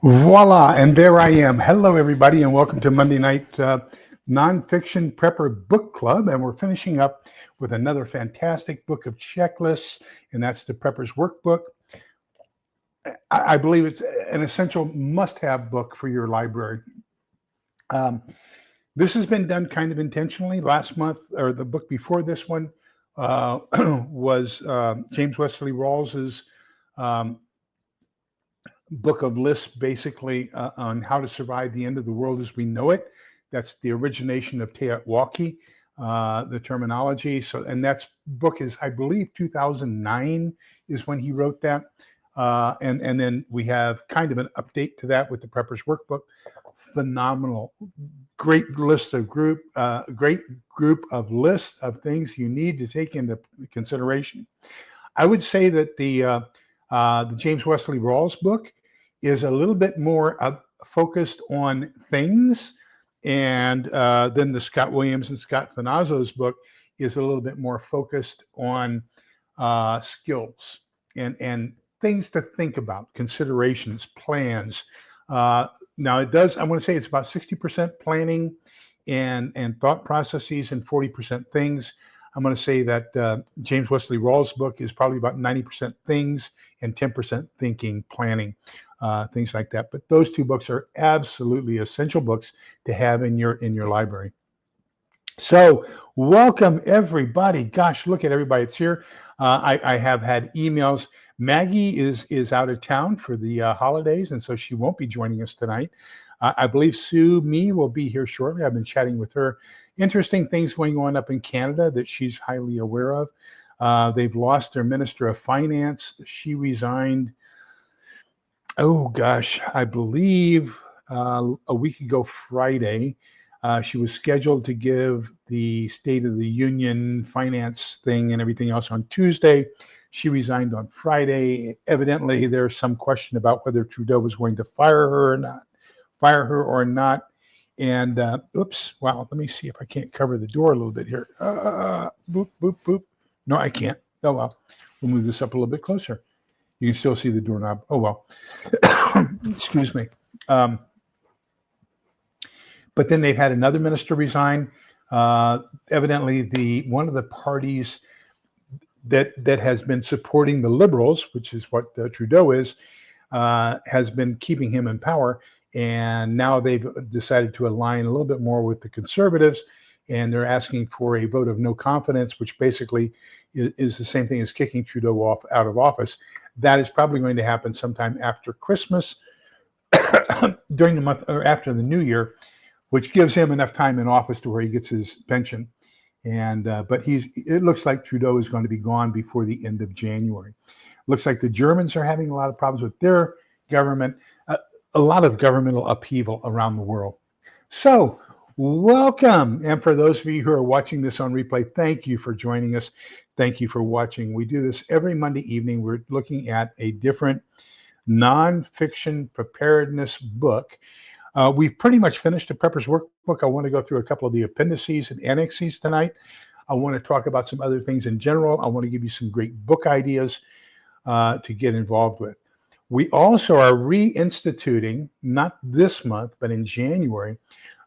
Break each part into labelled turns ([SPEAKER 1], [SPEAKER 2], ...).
[SPEAKER 1] Voila, and there I am. Hello, everybody, and welcome to Monday Night Nonfiction Prepper Book Club. And we're finishing up with another fantastic book of checklists, and that's the Prepper's Workbook. I believe it's an essential must-have book for your library. This has been done kind of intentionally. Last month, or the book before this one, was James Wesley Rawls's book of lists, basically on how to survive the end of the world as we know it. That's the origination of Teotwalki, the terminology. So, and that's book is, I believe, 2009 is when he wrote that. And then we have kind of an update to that with the Prepper's Workbook. Phenomenal, great list of great group of lists of things you need to take into consideration. I would say that the James Wesley Rawls book is a little bit more focused on things, and then the Scott Williams and Scott Finazzo's book is a little bit more focused on skills and things to think about, considerations, plans. Now it does, I want to say it's about 60% planning and thought processes and 40% things. I'm going to say that James Wesley Rawls' book is probably about 90% things and 10% thinking, planning, things like that. But those two books are absolutely essential books to have in your library. So welcome, everybody. Gosh, look at everybody that's here. I have had emails. Maggie is out of town for the holidays, and so she won't be joining us tonight. I believe Sue Me will be here shortly. I've been chatting with her. Interesting things going on up in Canada that she's highly aware of. They've lost their Minister of Finance. She resigned, I believe a week ago Friday. She was scheduled to give the State of the Union finance thing and everything else on Tuesday. She resigned on Friday. Evidently, there's some question about whether Trudeau was going to fire her or not. And wow, let me see if I can't cover the door a little bit here. Boop, boop, boop. No, I can't. Oh, well, we'll move this up a little bit closer. You can still see the doorknob. Oh, well. Excuse me. But then they've had another minister resign. Evidently, one of the parties that has been supporting the Liberals, which is what Trudeau is, has been keeping him in power. And now they've decided to align a little bit more with the Conservatives, and they're asking for a vote of no confidence, which basically is the same thing as kicking Trudeau out of office. That is probably going to happen sometime after Christmas, during the month or after the New Year, which gives him enough time in office to where he gets his pension. And but it looks like Trudeau is going to be gone before the end of January. Looks like the Germans are having a lot of problems with their government. A lot of governmental upheaval around the world. So welcome. And for those of you who are watching this on replay, thank you for joining us. Thank you for watching. We do this every Monday evening. We're looking at a different nonfiction preparedness book. We've pretty much finished the Prepper's Workbook. I want to go through a couple of the appendices and annexes tonight. I want to talk about some other things in general. I want to give you some great book ideas to get involved with. We also are reinstituting, not this month, but in January,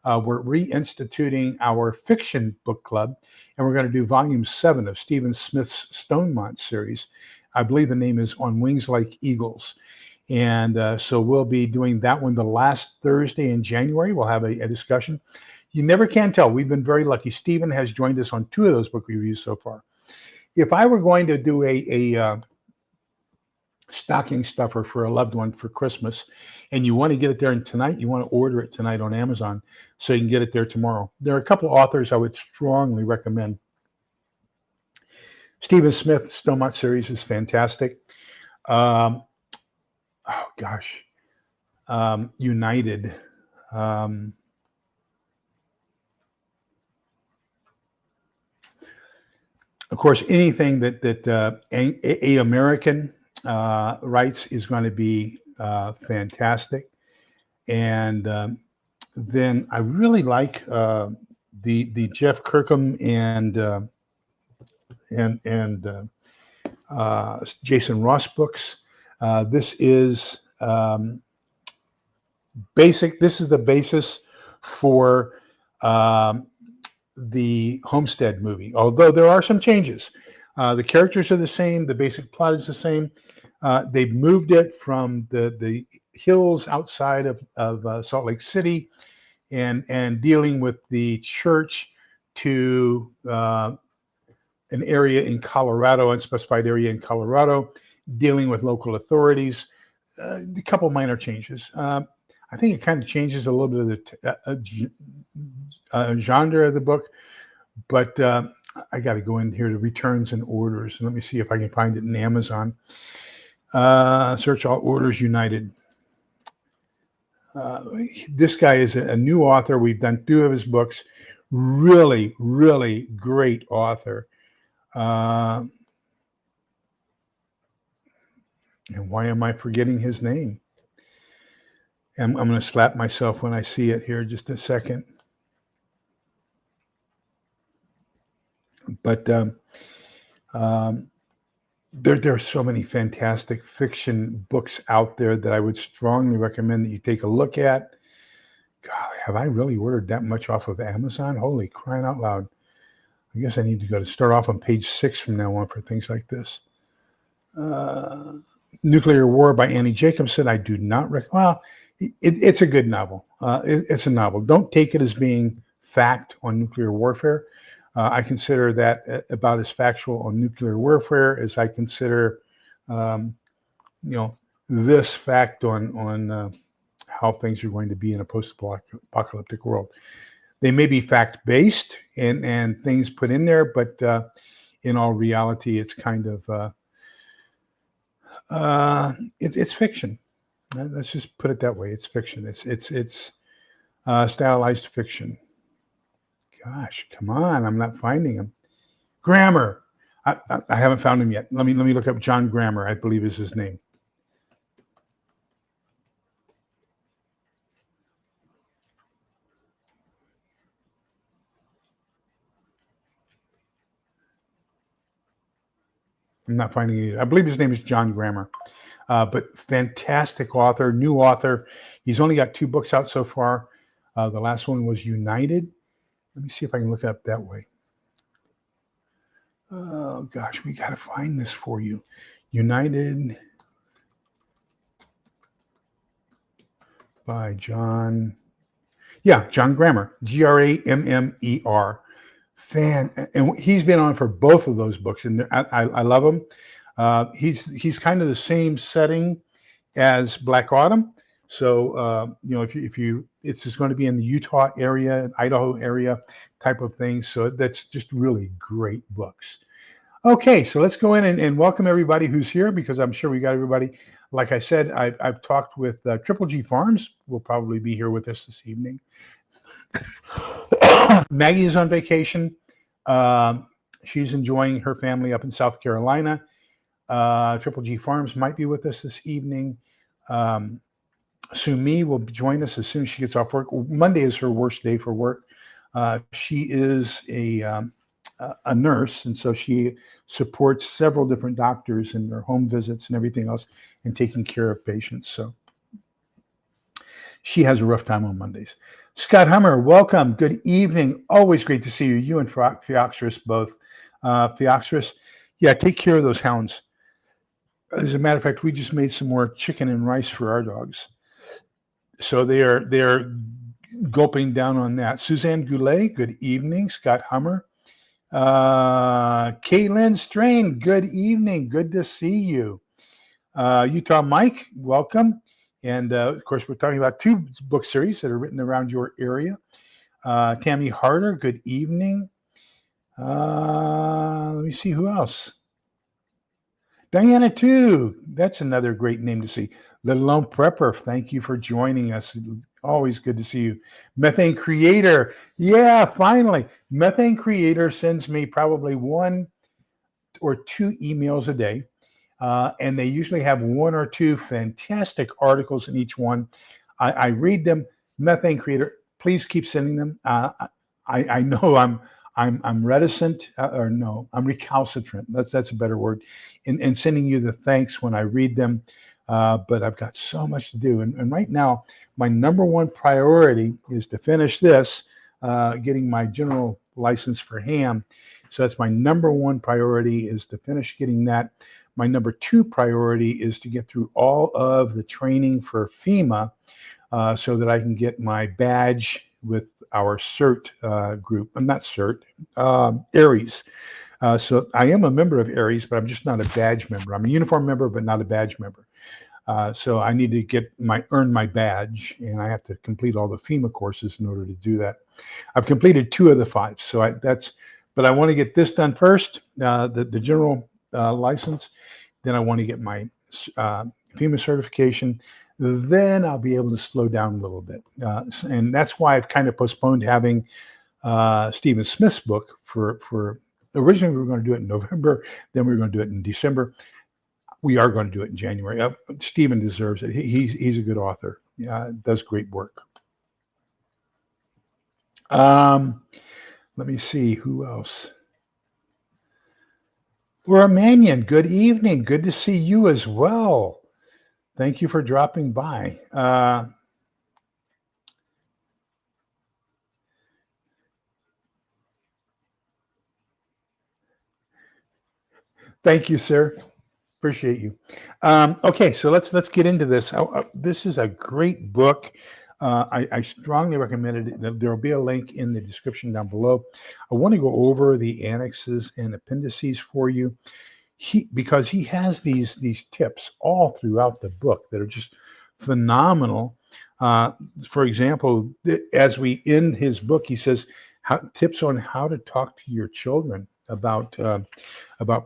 [SPEAKER 1] we're reinstituting our fiction book club, and we're going to do volume 7 of Stephen Smith's Stonemont series. I believe the name is On Wings Like Eagles. And so we'll be doing that one the last Thursday in January. We'll have a discussion. You never can tell. We've been very lucky. Stephen has joined us on 2 of those book reviews so far. If I were going to do a stocking stuffer for a loved one for Christmas, and you want to get it there tonight, you want to order it tonight on Amazon so you can get it there tomorrow. There are a couple of authors I would strongly recommend. Stephen Smith's Stonemont series is fantastic. United. Of course, anything that a American writes is going to be fantastic. And then I really like the Jeff Kirkham and Jason Ross books. This is basic. This is the basis for the Homestead movie, although there are some changes. The characters are the same. The basic plot is the same. They've moved it from the hills outside of Salt Lake City and dealing with the church to an area in Colorado, unspecified area in Colorado, dealing with local authorities. A couple minor changes. I think it kind of changes a little bit of the genre of the book, but I got to go in here to returns and orders. And let me see if I can find it in Amazon. Search all orders united. This guy is a new author. We've done 2 of his books. Really, really great author. And why am I forgetting his name? I'm going to slap myself when I see it here. Just a second. But there are so many fantastic fiction books out there that I would strongly recommend that you take a look at. God, have I really ordered that much off of Amazon? Holy crying out loud. I guess I need to start off on page 6 from now on for things like this. Nuclear War by Annie Jacobson. I do not recommend. Well, it's a good novel. It's a novel. Don't take it as being fact on nuclear warfare. I consider that about as factual on nuclear warfare as I consider, this fact on how things are going to be in a post-apocalyptic world. They may be fact-based and things put in there, but in all reality, it's kind of it's fiction. Let's just put it that way. It's fiction. It's stylized fiction. Gosh, come on! I'm not finding him. Grammer. I haven't found him yet. Let me look up John Grammer. I believe is his name. I'm not finding it either. I believe his name is John Grammer. But fantastic author, new author. He's only got 2 books out so far. The last one was United. Let me see if I can look it up that way. Oh, gosh, we got to find this for you. United by John. Yeah, John Grammer. Grammer. And he's been on for both of those books, and I love him. He's kind of the same setting as Black Autumn. So, it's just going to be in the Utah area, Idaho area type of thing. So that's just really great books. Okay, so let's go in and welcome everybody who's here, because I'm sure we got everybody. Like I said, I've talked with Triple G Farms. Will probably be here with us this evening. Maggie is on vacation. She's enjoying her family up in South Carolina. Triple G Farms might be with us this evening. Sumi will join us as soon as she gets off work. Monday is her worst day for work. She is a nurse, and so she supports several different doctors in their home visits and everything else and taking care of patients. So she has a rough time on Mondays. Scott Hummer, welcome. Good evening. Always great to see you. You and Phioxerus both. Phioxerus, yeah, take care of those hounds. As a matter of fact, we just made some more chicken and rice for our dogs. So they are gulping down on that. Suzanne Goulet, good evening. Scott Hummer. Caitlin Strain, good evening. Good to see you. Utah Mike, welcome. And of course, we're talking about 2 book series that are written around your area. Tammy Harder, good evening. Let me see who else. Diana, too. That's another great name to see. Little Lone Prepper, thank you for joining us. Always good to see you. Methane Creator. Yeah, finally. Methane Creator sends me probably 1 or 2 emails a day. And they usually have 1 or 2 fantastic articles in each one. I read them. Methane Creator, please keep sending them. I know I'm reticent, or no, I'm recalcitrant. That's a better word, in sending you the thanks when I read them. but I've got so much to do. And right now, my number one priority is to finish this, getting my general license for ham. So that's my number one priority, is to finish getting that. My number two priority is to get through all of the training for FEMA, so that I can get my badge with our CERT group. I'm not CERT, Aries. So I am a member of Aries, but I'm just not a badge member. I'm a uniform member, but not a badge member. So I need to earn my badge, and I have to complete all the FEMA courses in order to do that. I've completed 2 of the 5, but I want to get this done first, the general license. Then I want to get my FEMA certification. Then I'll be able to slow down a little bit, and that's why I've kind of postponed having Stephen Smith's book for. Originally, we were going to do it in November. Then we were going to do it in December. We are going to do it in January. Stephen deserves it. He's a good author. Does great work. Let me see who else. Laura Mannion, good evening. Good to see you as well. Thank you for dropping by. Thank you, sir. Appreciate you. Okay, so let's get into this. This is a great book. I strongly recommend it. There will be a link in the description down below. I want to go over the annexes and appendices for you, because he has these tips all throughout the book that are just phenomenal. For example, as we end his book, he says tips on how to talk to your children about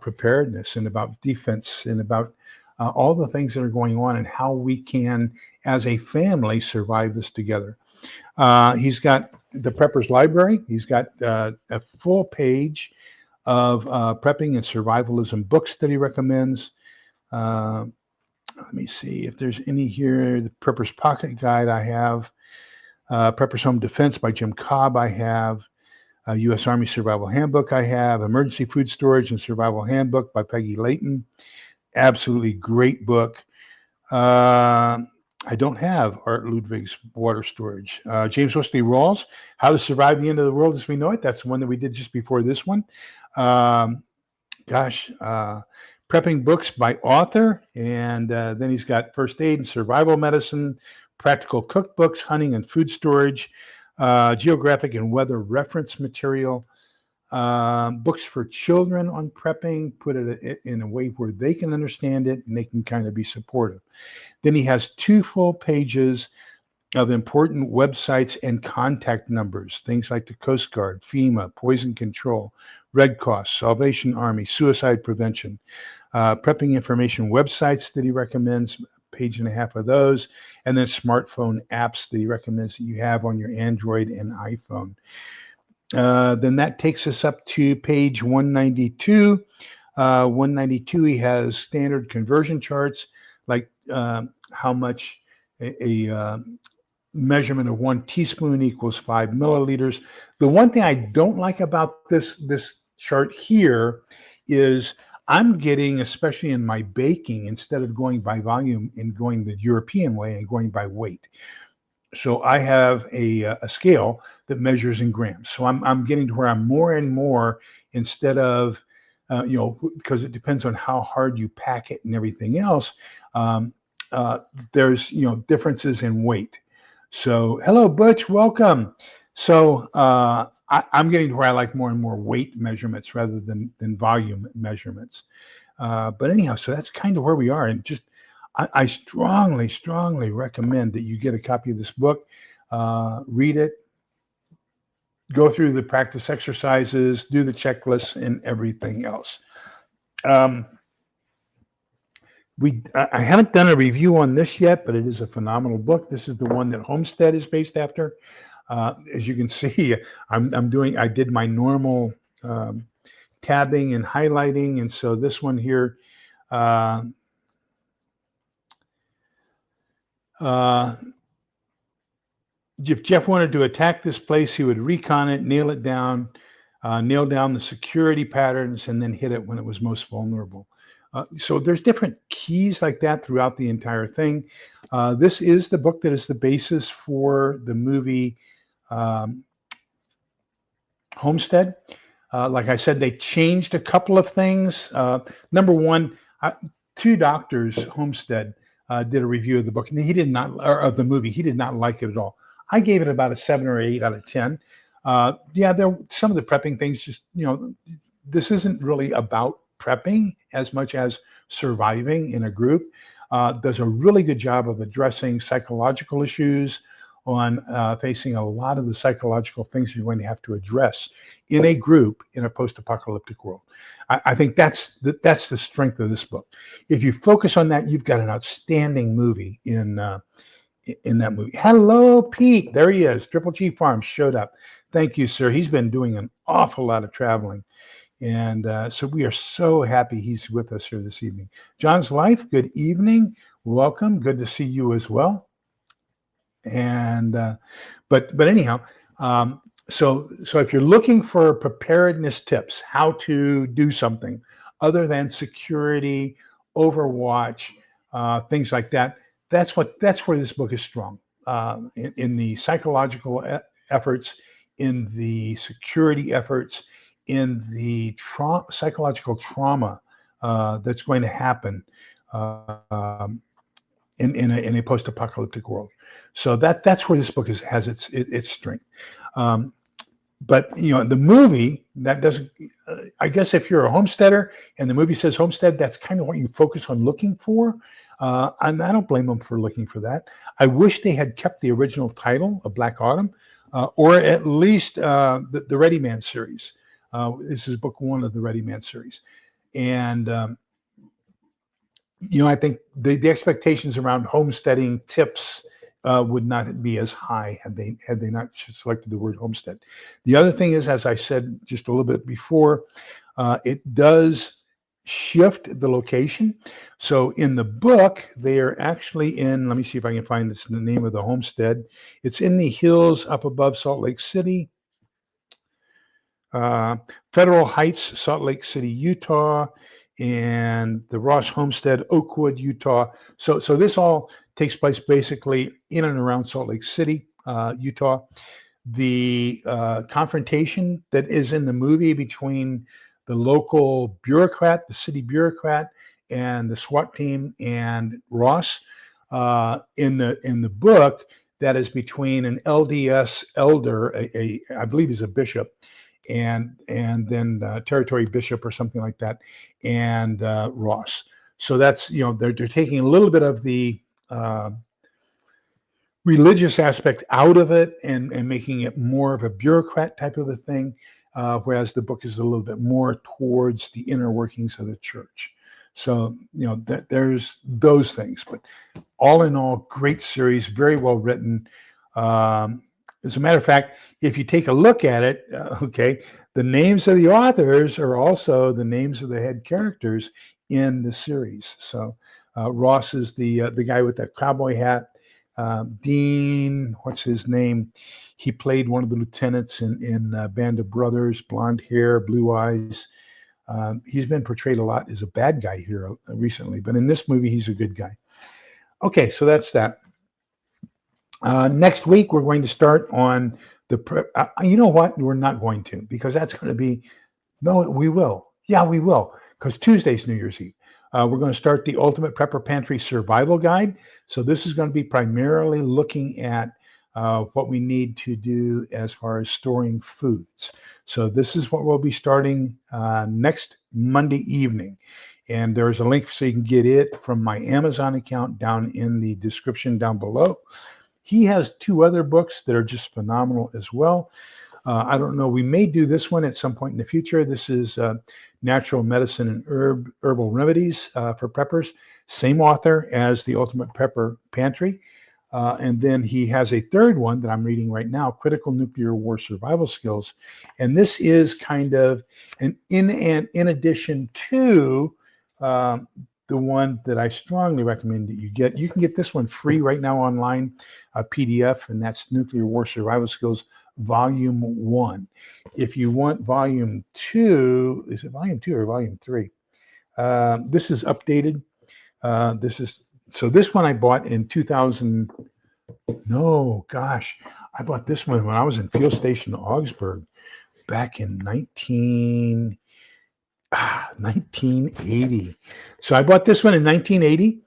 [SPEAKER 1] preparedness and about defense and about all the things that are going on and how we can, as a family, survive this together. He's got the Prepper's Library. He's got a full page of prepping and survivalism books that he recommends. Let me see if there's any here. The Prepper's Pocket Guide I have. Prepper's Home Defense by Jim Cobb I have. U.S. Army Survival Handbook I have. Emergency Food Storage and Survival Handbook by Peggy Layton. Absolutely great book. I don't have Art Ludwig's Water Storage. James Wesley Rawls, How to Survive the End of the World as We Know It. That's the one that we did just before this one. Prepping books by author. And then he's got First Aid and Survival Medicine, Practical Cookbooks, Hunting and Food Storage, Geographic and Weather Reference Material, books for children on prepping, put it in a way where they can understand it and they can kind of be supportive. Then he has 2 full pages of important websites and contact numbers, things like the Coast Guard, FEMA, Poison Control, Red Cross, Salvation Army, suicide prevention, prepping information websites that he recommends, page and a half of those, and then smartphone apps that he recommends that you have on your Android and iPhone. Then that takes us up to page 192. 192, he has standard conversion charts, like how much a measurement of 1 teaspoon equals 5 milliliters. The one thing I don't like about this chart here is I'm getting, especially in my baking, instead of going by volume and going the European way and going by weight. So I have a scale that measures in grams. So I'm getting to where I'm more and more, instead of, because it depends on how hard you pack it and everything else. There's, differences in weight. So hello, Butch, welcome. So I'm getting to where I like more and more weight measurements rather than volume measurements. But anyhow, so that's kind of where we are. And just, I strongly, strongly recommend that you get a copy of this book, read it, go through the practice exercises, do the checklists and everything else. I haven't done a review on this yet, but it is a phenomenal book. This is the one that Homestead is based after. As you can see, I did my normal tabbing and highlighting, and so this one here, if Jeff wanted to attack this place, he would recon it, nail down the security patterns, and then hit it when it was most vulnerable. So there's different keys like that throughout the entire thing. This is the book that is the basis for the movie um, Homestead. Like I said, they changed a couple of things. Number one, two doctors, Homestead, did a review of the book, and he did not, or of the movie. He did not like it at all. I gave it about a 7 or 8 out of 10. Yeah, there some of the prepping things. Just this isn't really about prepping as much as surviving in a group. Does a really good job of addressing psychological issues on facing a lot of the psychological things you're going to have to address in a group in a post-apocalyptic world. I think that's the strength of this book. If you focus on that, you've got an outstanding movie in that movie. Hello, Pete. There he is. Triple G Farms showed up. Thank you, sir. He's been doing an awful lot of traveling. And so we are so happy he's with us here this evening. John's Life, good evening. Welcome. Good to see you as well. And but anyhow, so if you're looking for preparedness tips, how to do something other than security, Overwatch, things like that, that's where this book is strong. In the psychological efforts, in the security efforts, in the psychological trauma that's going to happen in a post-apocalyptic world. So that's where this book has its strength. But the movie that doesn't. I guess if you're a homesteader and the movie says homestead, that's kind of what you focus on looking for. And I don't blame them for looking for that. I wish they had kept the original title of Black Autumn, or at least the Ready Man series. This is book 1 of the Ready Man series, and I think the expectations around homesteading tips would not be as high had they not selected the word homestead. The other thing is, as I said just a little bit before, it does shift the location. So in the book, they are actually in, let me see if I can find this, the name of the homestead. It's in the hills up above Salt Lake City. Federal Heights, Salt Lake City, Utah, and the Ross Homestead, Oakwood, Utah. So this all takes place basically in and around Salt Lake City, Utah. The confrontation that is in the movie between the local bureaucrat, the city bureaucrat, and the SWAT team and Ross, in the book, that is between an LDS elder, I believe he's a bishop, and then territory bishop or something like that, and Ross. So that's they're taking a little bit of the religious aspect out of it and making it more of a bureaucrat type of a thing, whereas the book is a little bit more towards the inner workings of the church. So there's those things, but all in all, great series, very well written. As a matter of fact, if you take a look at it, the names of the authors are also the names of the head characters in the series. So Ross is the guy with that cowboy hat. Dean, what's his name? He played one of the lieutenants in Band of Brothers, blonde hair, blue eyes. He's been portrayed a lot as a bad guy here recently, but in this movie, he's a good guy. Okay, so that's that. Next week, we're going to start on you know what? We're not going to, because that's going to be, no, we will. Yeah, we will, because Tuesday's New Year's Eve. We're going to start the Ultimate Prepper Pantry Survival Guide. So this is going to be primarily looking at what we need to do as far as storing foods. So this is what we'll be starting next Monday evening. And there's a link so you can get it from my Amazon account down in the description down below. He has 2 other books that are just phenomenal as well. I don't know. We may do this one at some point in the future. This is Natural Medicine and Herbal Remedies for Preppers. Same author as the Ultimate Prepper Pantry. And then he has a 3rd one that I'm reading right now, Critical Nuclear War Survival Skills. And this is kind of in addition to the one that I strongly recommend that you get. You can get this one free right now online, a PDF, and that's Nuclear War Survival Skills Volume 1. If you want Volume 2, is it Volume 2 or Volume 3? This is updated. This one I bought in 2000. No, gosh, I bought this one when I was in Field Station Augsburg back in 1980. So I bought this one in 1980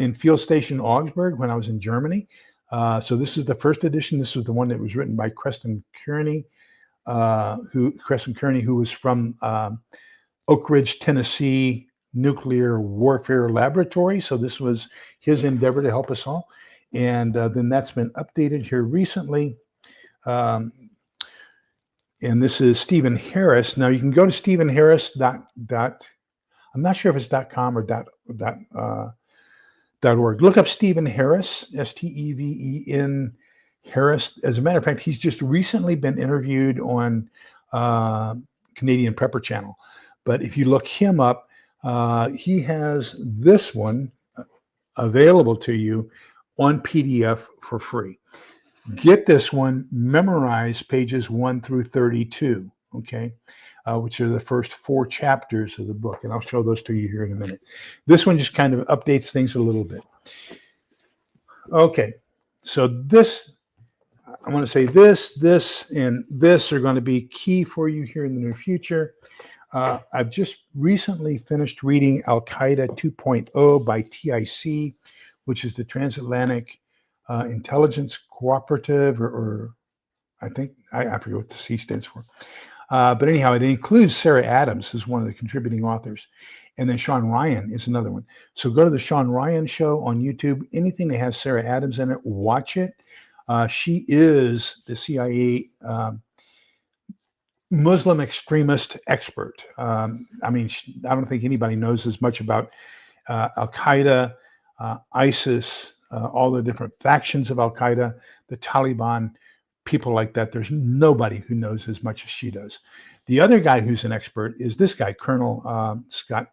[SPEAKER 1] in Field Station Augsburg when I was in Germany. So this is the first edition. This was the one that was written by Creston Kearney, who was from Oak Ridge, Tennessee Nuclear Warfare Laboratory. So this was his endeavor to help us all. And then that's been updated here recently. And this is Stephen Harris. Now you can go to Stephen Harris I'm not sure if it's .com or .org. Look up Stephen Harris, Steven Harris. As a matter of fact, he's just recently been interviewed on Canadian Prepper Channel. But if you look him up, he has this one available to you on PDF for free. Get this one, memorize pages 1 through 32, okay, which are the first 4 chapters of the book. And I'll show those to you here in a minute. This one just kind of updates things a little bit. Okay, so this, I want to say this, and this are going to be key for you here in the near future. I've just recently finished reading Al-Qaeda 2.0 by TIC, which is the Transatlantic Intelligence Cooperative, or I think, I forget what the C stands for. But anyhow, it includes Sarah Adams, who's one of the contributing authors. And then Sean Ryan is another one. So go to the Sean Ryan show on YouTube. Anything that has Sarah Adams in it, watch it. She is the CIA Muslim extremist expert. I don't think anybody knows as much about Al-Qaeda, ISIS, all the different factions of Al-Qaeda, the Taliban, people like that. There's nobody who knows as much as she does. The other guy who's an expert is this guy, Colonel Scott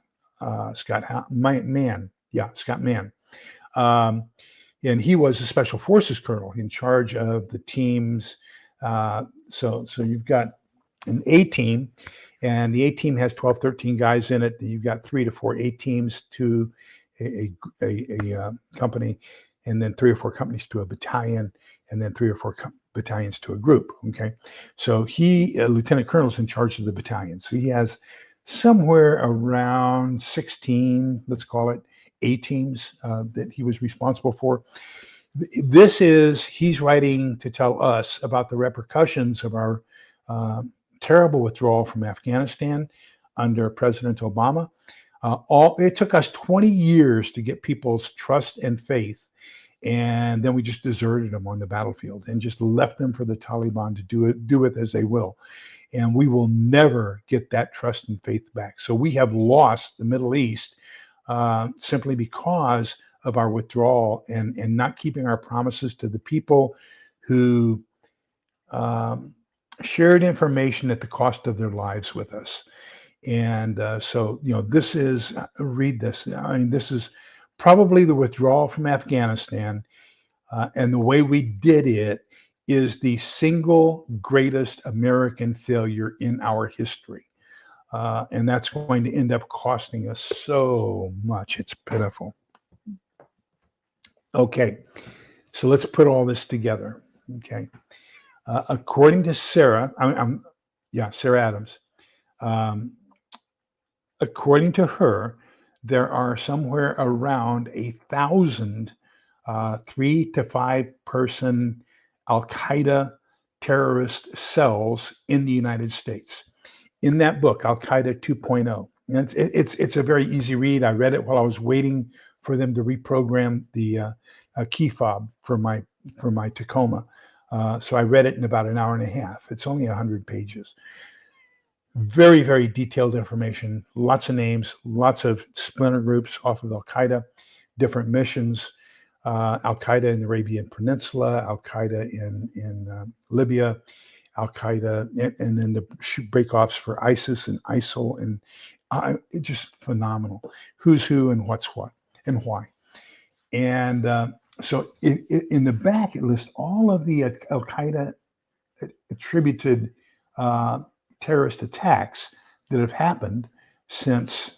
[SPEAKER 1] Mann. Yeah, Scott Mann. And he was a Special Forces colonel in charge of the teams. So you've got an A team, and the A team has 12, 13 guys in it. You've got 3 to 4 A teams to a company, and then 3 or 4 companies to a battalion, and then 3 or 4 battalions to a group. Okay, so Lieutenant Colonel's in charge of the battalion. So he has somewhere around 16, let's call it, A teams that he was responsible for. He's writing to tell us about the repercussions of our terrible withdrawal from Afghanistan under President Obama. It took us 20 years to get people's trust and faith, and then we just deserted them on the battlefield and just left them for the Taliban to do it as they will. And we will never get that trust and faith back. So we have lost the Middle East simply because of our withdrawal and not keeping our promises to the people who shared information at the cost of their lives with us. And so, this is, read this. This is probably the withdrawal from Afghanistan. And the way we did it is the single greatest American failure in our history. And that's going to end up costing us so much. It's pitiful. Okay, so let's put all this together. Okay. According to Sarah, Sarah Adams, according to her, there are somewhere around 1,000 3 to 5 person Al-Qaeda terrorist cells in the United States. In that book, Al-Qaeda 2.0, and it's a very easy read. I read it while I was waiting for them to reprogram the key fob for my Tacoma. So I read it in about an hour and a half. It's only 100 pages. Very, very detailed information, lots of names, lots of splinter groups off of Al-Qaeda, different missions, Al-Qaeda in the Arabian Peninsula, Al-Qaeda in Libya, Al-Qaeda, and then the breakoffs for ISIS and ISIL, and it's just phenomenal. Who's who and what's what and why. And so in the back, it lists all of the Al-Qaeda attributed terrorist attacks that have happened since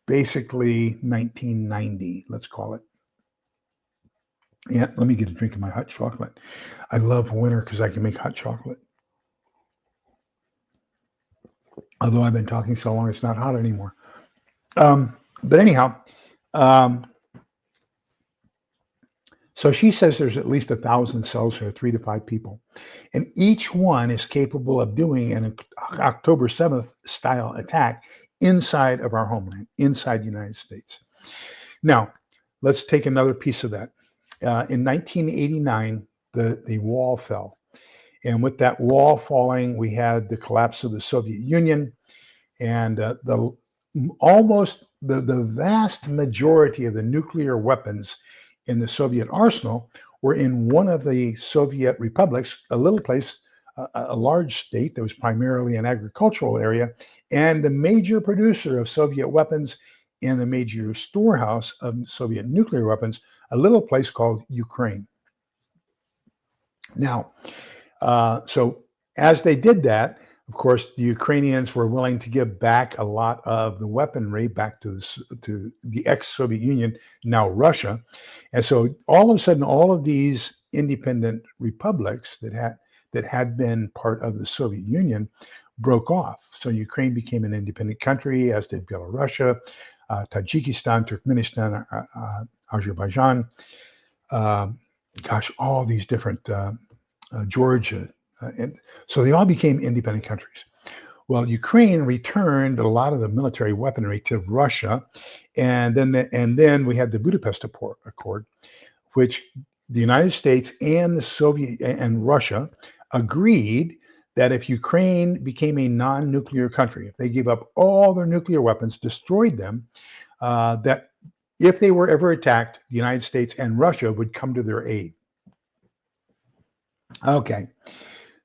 [SPEAKER 1] basically 1990, let's call it. Yeah, let me get a drink of my hot chocolate. I love winter because I can make hot chocolate. Although I've been talking so long, it's not hot anymore. But anyhow, so she says there's at least 1,000 cells here, 3 to 5 people. And each one is capable of doing an October 7th style attack inside of our homeland, inside the United States. Now, let's take another piece of that. In 1989, the wall fell. And with that wall falling, we had the collapse of the Soviet Union, and the vast majority of the nuclear weapons in the Soviet arsenal were in one of the Soviet republics, a little place, a large state that was primarily an agricultural area, and the major producer of Soviet weapons and the major storehouse of Soviet nuclear weapons, a little place called Ukraine. Now, so as they did that, of course, the Ukrainians were willing to give back a lot of the weaponry back to the ex-Soviet Union, now Russia. And so all of a sudden, all of these independent republics that had been part of the Soviet Union broke off. So Ukraine became an independent country, as did Belarus, Tajikistan, Turkmenistan, Azerbaijan, all these different, Georgia. And so they all became independent countries. Well, Ukraine returned a lot of the military weaponry to Russia, and then we had the Budapest Accord, which the United States and the Soviet and Russia agreed that if Ukraine became a non-nuclear country, if they gave up all their nuclear weapons, destroyed them, that if they were ever attacked, the United States and Russia would come to their aid. Okay.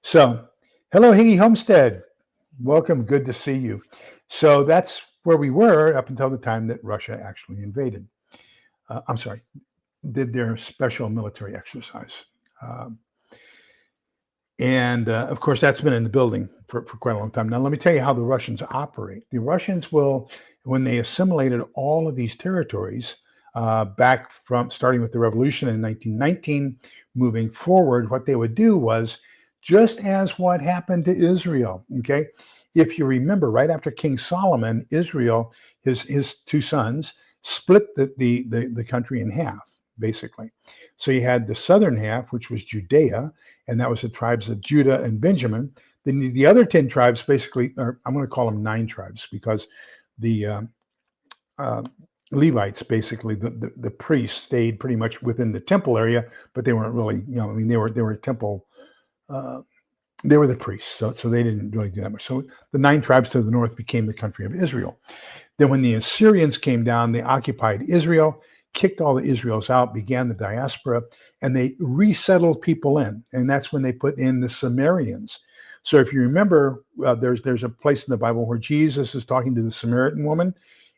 [SPEAKER 1] So, hello, Higgy Homestead. Welcome. Good to see you. So that's where we were up until the time that Russia actually invaded. Did their special military exercise. Of course, that's been in the building for quite a long time. Now, let me tell you how the Russians operate. The Russians will, when they assimilated all of these territories, back from starting with the revolution in 1919, moving forward, what they would do was, just as what happened to Israel, okay? If you remember, right after King Solomon, Israel, his 2 sons, split the country in half, basically. So you had the southern half, which was Judea, and that was the tribes of Judah and Benjamin. Then the other 10 tribes, basically, or I'm going to call them 9 tribes, because the Levites, basically, the priests stayed pretty much within the temple area, but they weren't really, they were temple. They were the priests, so they didn't really do that much. So the 9 tribes to the north became the country of Israel. Then when the Assyrians came down, they occupied Israel, kicked all the Israels out, began the diaspora, and they resettled people in. And that's when they put in the Sumerians. So if you remember, there's a place in the Bible where Jesus is talking to the Samaritan woman,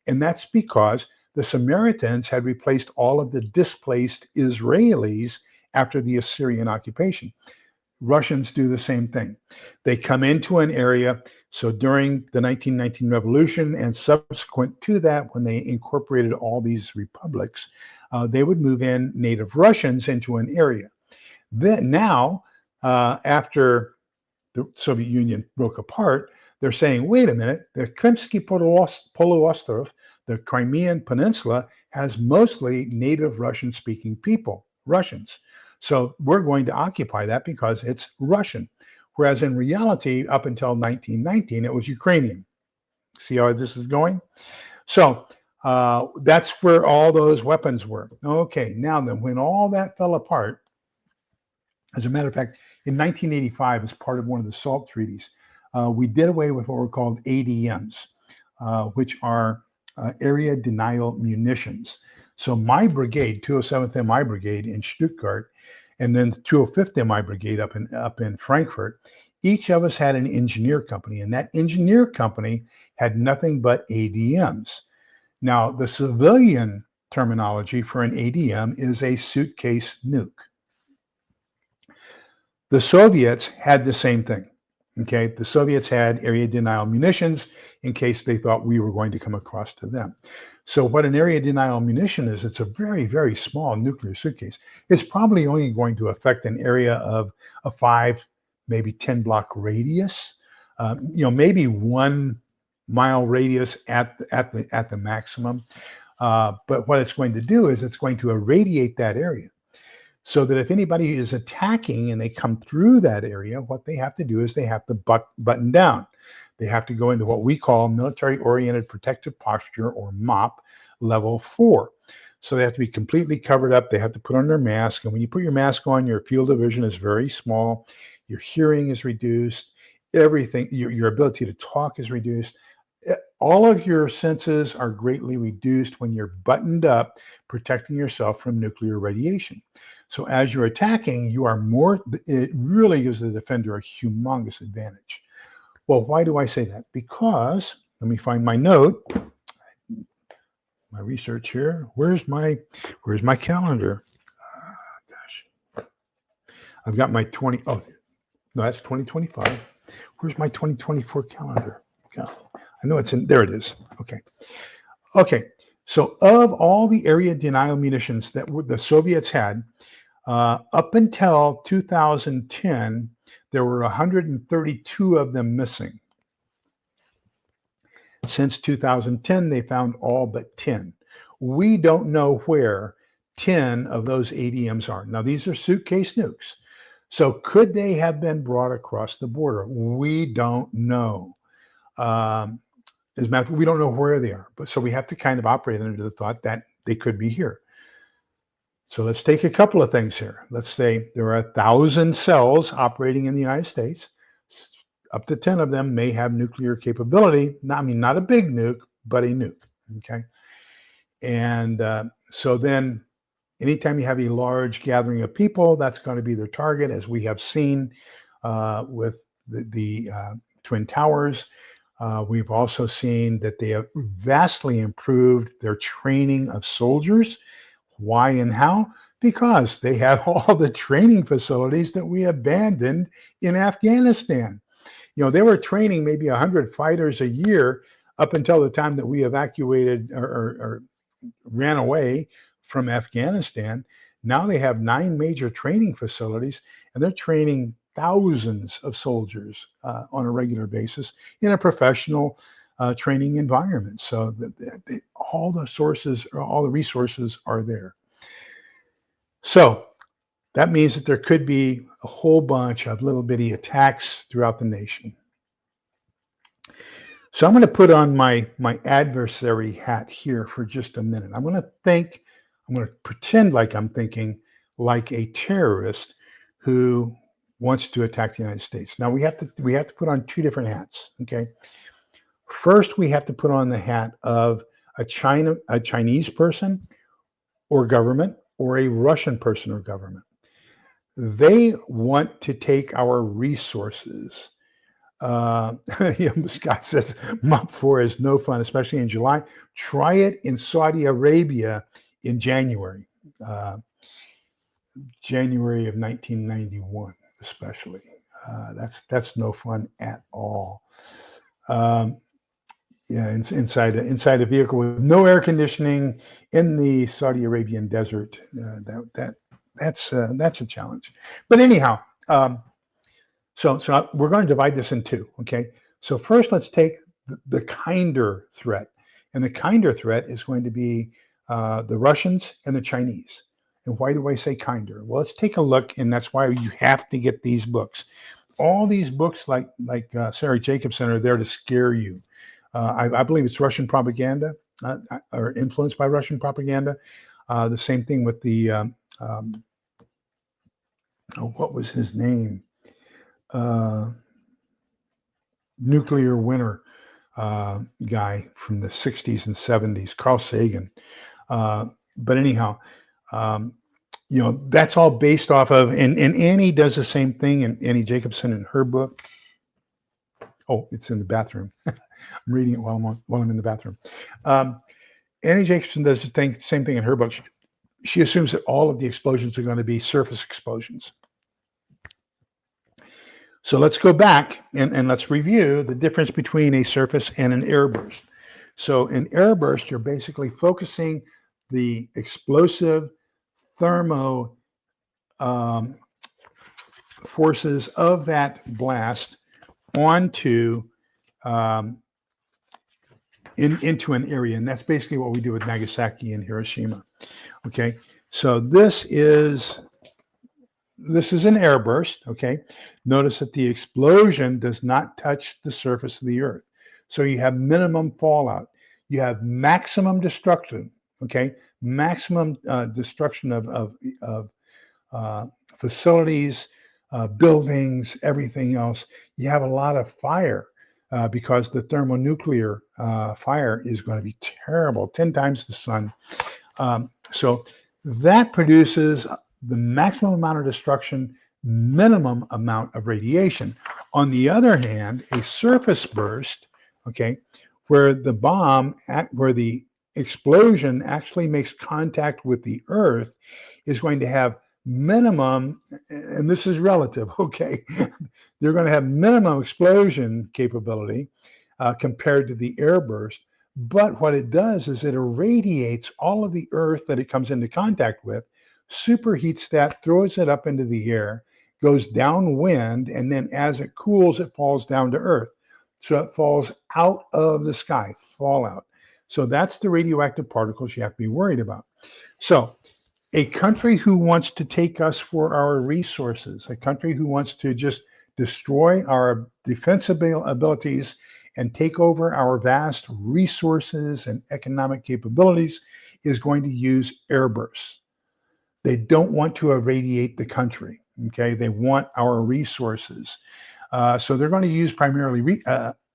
[SPEAKER 1] and that's because the Samaritans had replaced all of the displaced Israelis after the Assyrian occupation. Russians do the same thing. They come into an area. So during the 1919 revolution and subsequent to that, when they incorporated all these republics, they would move in native Russians into an area. Then now, after the Soviet Union broke apart, they're saying, wait a minute, the Krymsky Poloostrov, the Crimean Peninsula, has mostly native Russian-speaking people, Russians. So we're going to occupy that because it's Russian. Whereas in reality, up until 1919, it was Ukrainian. See how this is going? So that's where all those weapons were. Okay, now then, when all that fell apart, as a matter of fact, in 1985, as part of one of the SALT treaties, we did away with what were called ADMs, which are area denial munitions. So my brigade, 207th MI Brigade in Stuttgart, and then 205th MI Brigade up in Frankfurt, each of us had an engineer company, and that engineer company had nothing but ADMs. Now, the civilian terminology for an ADM is a suitcase nuke. The Soviets had the same thing, Okay, the Soviets had area denial munitions in case they thought we were going to come across to them. So what an area denial munition is, it's a very, very small nuclear suitcase. It's probably only going to affect an area of a 5, maybe 10 block radius, maybe 1 mile radius at the maximum. But what it's going to do is it's going to irradiate that area. So that if anybody is attacking and they come through that area, what they have to do is they have to button down. They have to go into what we call military-oriented protective posture, or MOP, level 4. So they have to be completely covered up. They have to put on their mask. And when you put your mask on, your field of vision is very small. Your hearing is reduced. Everything, your ability to talk is reduced. All of your senses are greatly reduced when you're buttoned up, protecting yourself from nuclear radiation. So as you're attacking, it really gives the defender a humongous advantage. Well, why do I say that? Because, let me find my note, my research here. Where's my calendar? Gosh. I've got my no, that's 2025. Where's my 2024 calendar? God. I know there it is. Okay. So of all the area denial munitions that the Soviets had, up until 2010, there were 132 of them missing. Since 2010, they found all but 10. We don't know where 10 of those ADMs are. Now, these are suitcase nukes. So could they have been brought across the border? We don't know. As a matter of fact, we don't know where they are, so we have to kind of operate under the thought that they could be here. So let's take a couple of things here. Let's say there are 1,000 cells operating in the United States. Up to 10 of them may have nuclear capability. Not a big nuke, but a nuke. Okay, and so then, anytime you have a large gathering of people, that's going to be their target, as we have seen with the Twin Towers. We've also seen that they have vastly improved their training of soldiers. Why and how? Because they have all the training facilities that we abandoned in Afghanistan. They were training maybe 100 fighters a year up until the time that we evacuated or ran away from Afghanistan. Now they have 9 major training facilities, and they're training thousands of soldiers on a regular basis in a professional training environment. So all the resources are there. So that means that there could be a whole bunch of little bitty attacks throughout the nation. So I'm going to put on my adversary hat here for just a minute. I'm going to pretend like I'm thinking like a terrorist who wants to attack the United States. Now we have to put on 2 different hats. Okay. First, we have to put on the hat of a Chinese person or government, or a Russian person or government. They want to take our resources. Scott says Mop 4 is no fun, especially in July. Try it in Saudi Arabia in January. January of 1991, especially. That's no fun at all. Inside a vehicle with no air conditioning in the Saudi Arabian desert. That's a challenge. But anyhow, so we're going to divide this in 2. Okay. So first, let's take the kinder threat, and the kinder threat is going to be the Russians and the Chinese. And why do I say kinder? Well, let's take a look, and that's why you have to get these books. All these books, like Sarah Jacobson, are there to scare you. I believe it's Russian propaganda, or influenced by Russian propaganda. The same thing with the, what was his name? Nuclear winter guy from the 60s and 70s, Carl Sagan. But anyhow, that's all based off of, and Annie does the same thing, and Annie Jacobson in her book. Oh, it's in the bathroom. I'm reading it while I'm in the bathroom. Annie Jacobson does the same thing in her book. She assumes that all of the explosions are going to be surface explosions. So let's go back and let's review the difference between a surface and an airburst. So in airburst, you're basically focusing the explosive thermo um, forces of that blast onto um, into an area, and that's basically what we do with Nagasaki and Hiroshima. Okay, so this is an airburst. Okay, notice that the explosion does not touch the surface of the Earth, so you have minimum fallout. You have maximum destruction. Okay, maximum destruction of facilities, buildings, everything else. You have a lot of fire because the thermonuclear fire is going to be terrible, 10 times the sun. So that produces the maximum amount of destruction, minimum amount of radiation. On the other hand, a surface burst, okay, where the explosion actually makes contact with the Earth, is going to have minimum, and this is relative, okay, they're going to have minimum explosion capability compared to the airburst. But what it does is it irradiates all of the Earth that it comes into contact with, superheats that, throws it up into the air, goes downwind, and then as it cools, it falls down to Earth. So it falls out of the sky, fallout. So that's the radioactive particles you have to be worried about. So a country who wants to take us for our resources, a country who wants to just destroy our defensive abilities and take over our vast resources and economic capabilities, is going to use airbursts. They don't want to irradiate the country. Okay, they want our resources. So they're going to use primarily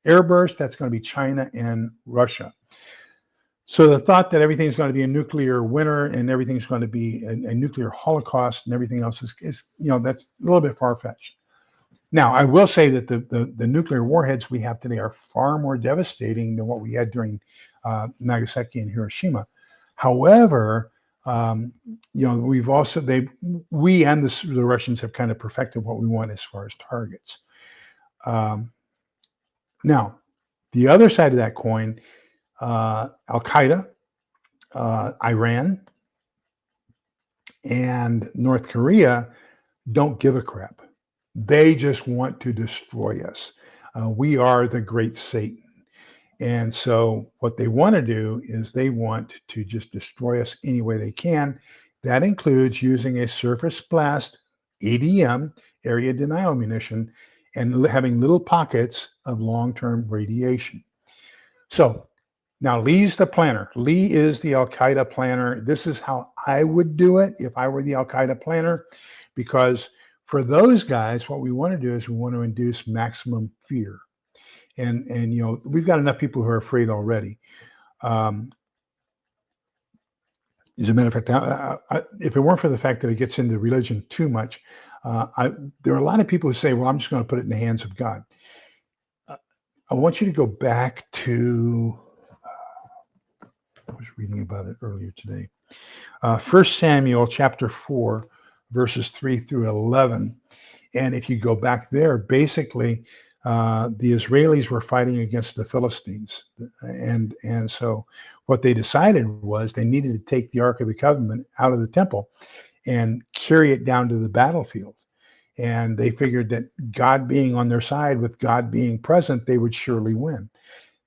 [SPEAKER 1] airburst. That's going to be China and Russia. So the thought that everything's going to be a nuclear winter and everything's going to be a nuclear holocaust and everything else is that's a little bit far-fetched. Now, I will say that the nuclear warheads we have today are far more devastating than what we had during Nagasaki and Hiroshima. However, we've also we and the Russians have kind of perfected what we want as far as targets. Now, the other side of that coin, Al-Qaeda, Iran, and North Korea don't give a crap. They just want to destroy us. We are the great Satan. And so what they want to do is they want to just destroy us any way they can. That includes using a surface blast, ADM, area denial munition, and having little pockets of long-term radiation. So now Lee's the planner. Lee is the Al-Qaeda planner. This is how I would do it if I were the Al-Qaeda planner, because for those guys, what we want to do is we want to induce maximum fear. And we've got enough people who are afraid already. As a matter of fact, if it weren't for the fact that it gets into religion too much, there are a lot of people who say, well, I'm just going to put it in the hands of God. I want you to go back to, I was reading about it earlier today. 1 Samuel chapter 4, verses 3 through 11. And if you go back there, basically, the Israelis were fighting against the Philistines. And so what they decided was they needed to take the Ark of the Covenant out of the temple and carry it down to the battlefield. And they figured that God being on their side, with God being present, they would surely win.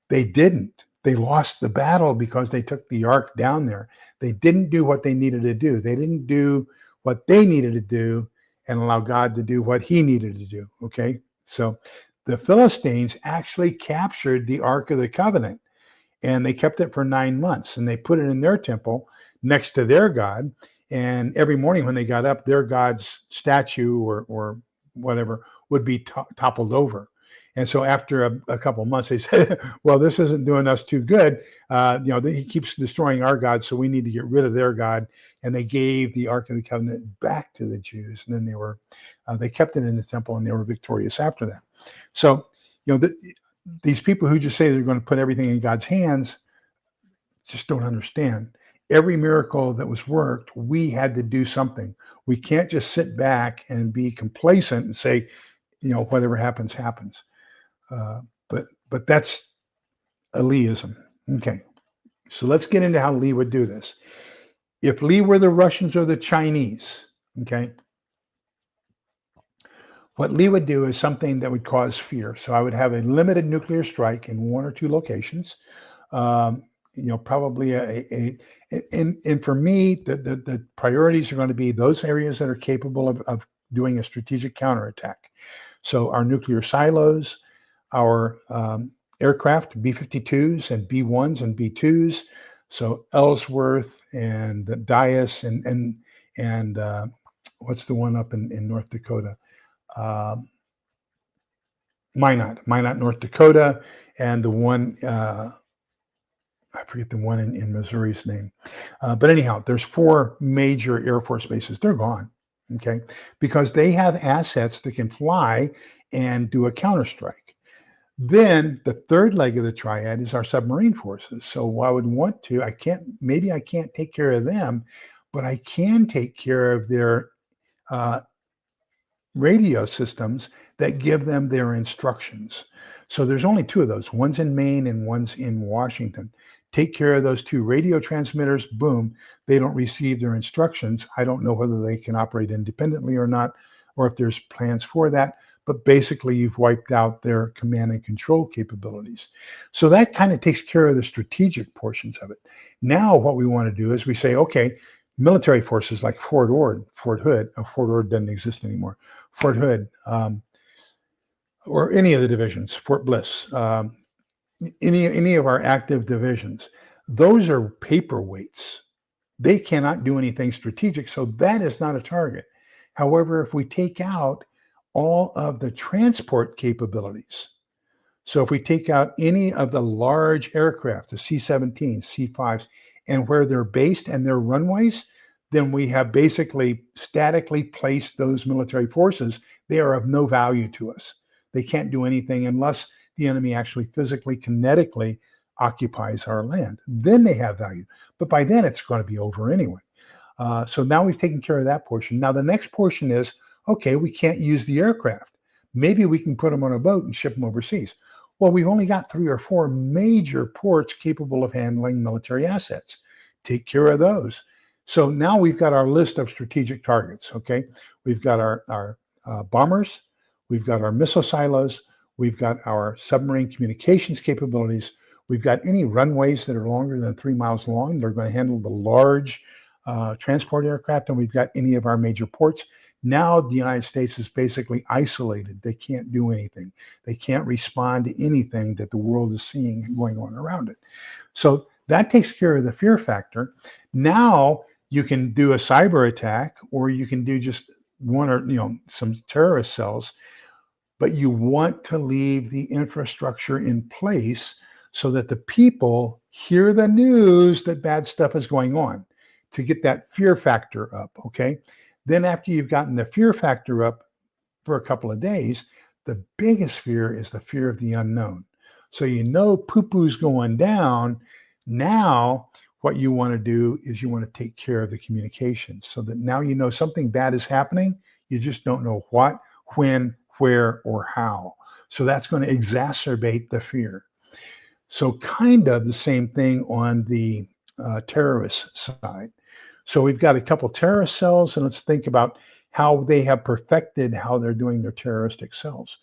[SPEAKER 1] They didn't. They lost the battle because they took the Ark down there. They didn't do what they needed to do. They didn't do what they needed to do and allow God to do what he needed to do. Okay? So the Philistines actually captured the Ark of the Covenant, and they kept it for 9 months, and they put it in their temple next to their God. And every morning when they got up, their God's statue or whatever would be toppled over. And so after a couple of months, they said, well, this isn't doing us too good. He keeps destroying our God, so we need to get rid of their God. And they gave the Ark of the Covenant back to the Jews. And then they kept it in the temple, and they were victorious after that. So, these people who just say they're going to put everything in God's hands just don't understand. Every miracle that was worked, we had to do something. We can't just sit back and be complacent and say, whatever happens, happens. But that's a Leeism. Okay, so let's get into how Lee would do this. If Lee were the Russians or the Chinese, okay, what Lee would do is something that would cause fear. So I would have a limited nuclear strike in one or two locations. Probably and for me, the priorities are going to be those areas that are capable of doing a strategic counterattack. So our nuclear silos, our aircraft, B-52s and B-1s and B-2s. So Ellsworth and Dias and what's the one up in North Dakota? Minot, North Dakota, and the one, I forget the one in Missouri's name. But anyhow, there's 4 major Air Force bases. They're gone, okay? Because they have assets that can fly and do a counterstrike. Then the third leg of the triad is our submarine forces. So I would want to, I can't take care of them, but I can take care of their radio systems that give them their instructions. So there's only 2 of those. One's in Maine and one's in Washington. Take care of those 2 radio transmitters. Boom. They don't receive their instructions. I don't know whether they can operate independently or not, or if there's plans for that. But basically, you've wiped out their command and control capabilities. So that kind of takes care of the strategic portions of it. Now, what we want to do is we say, okay, military forces like Fort Hood. Fort Hood doesn't exist anymore. Fort Hood, or any of the divisions, Fort Bliss, any of our active divisions, those are paperweights. They cannot do anything strategic, so that is not a target. However, if we take out all of the transport capabilities, so if we take out any of the large aircraft, the C-17s, C-5s, and where they're based and their runways, then we have basically statically placed those military forces. They are of no value to us. They can't do anything unless the enemy actually physically, kinetically occupies our land. Then they have value. But by then, it's going to be over anyway. So now we've taken care of that portion. Now the next portion is, okay, we can't use the aircraft. Maybe we can put them on a boat and ship them overseas. Well, we've only got 3 or 4 major ports capable of handling military assets. Take care of those. So now we've got our list of strategic targets, okay? We've got our bombers, we've got our missile silos, we've got our submarine communications capabilities, we've got any runways that are longer than 3 miles long. They're going to handle the large transport aircraft, and we've got any of our major ports. Now the United States is basically isolated. They can't do anything. They can't respond to anything that the world is seeing and going on around it. So that takes care of the fear factor. Now you can do a cyber attack, or you can do just one or some terrorist cells, but you want to leave the infrastructure in place so that the people hear the news that bad stuff is going on, to get that fear factor up, okay? Then after you've gotten the fear factor up for a couple of days, the biggest fear is the fear of the unknown. So poo-poo's going down. Now what you want to do is you want to take care of the communications so that now something bad is happening. You just don't know what, when, where, or how. So that's going to exacerbate the fear. So kind of the same thing on the terrorist side. So we've got a couple terrorist cells, and let's think about how they have perfected how they're doing their terroristic cells.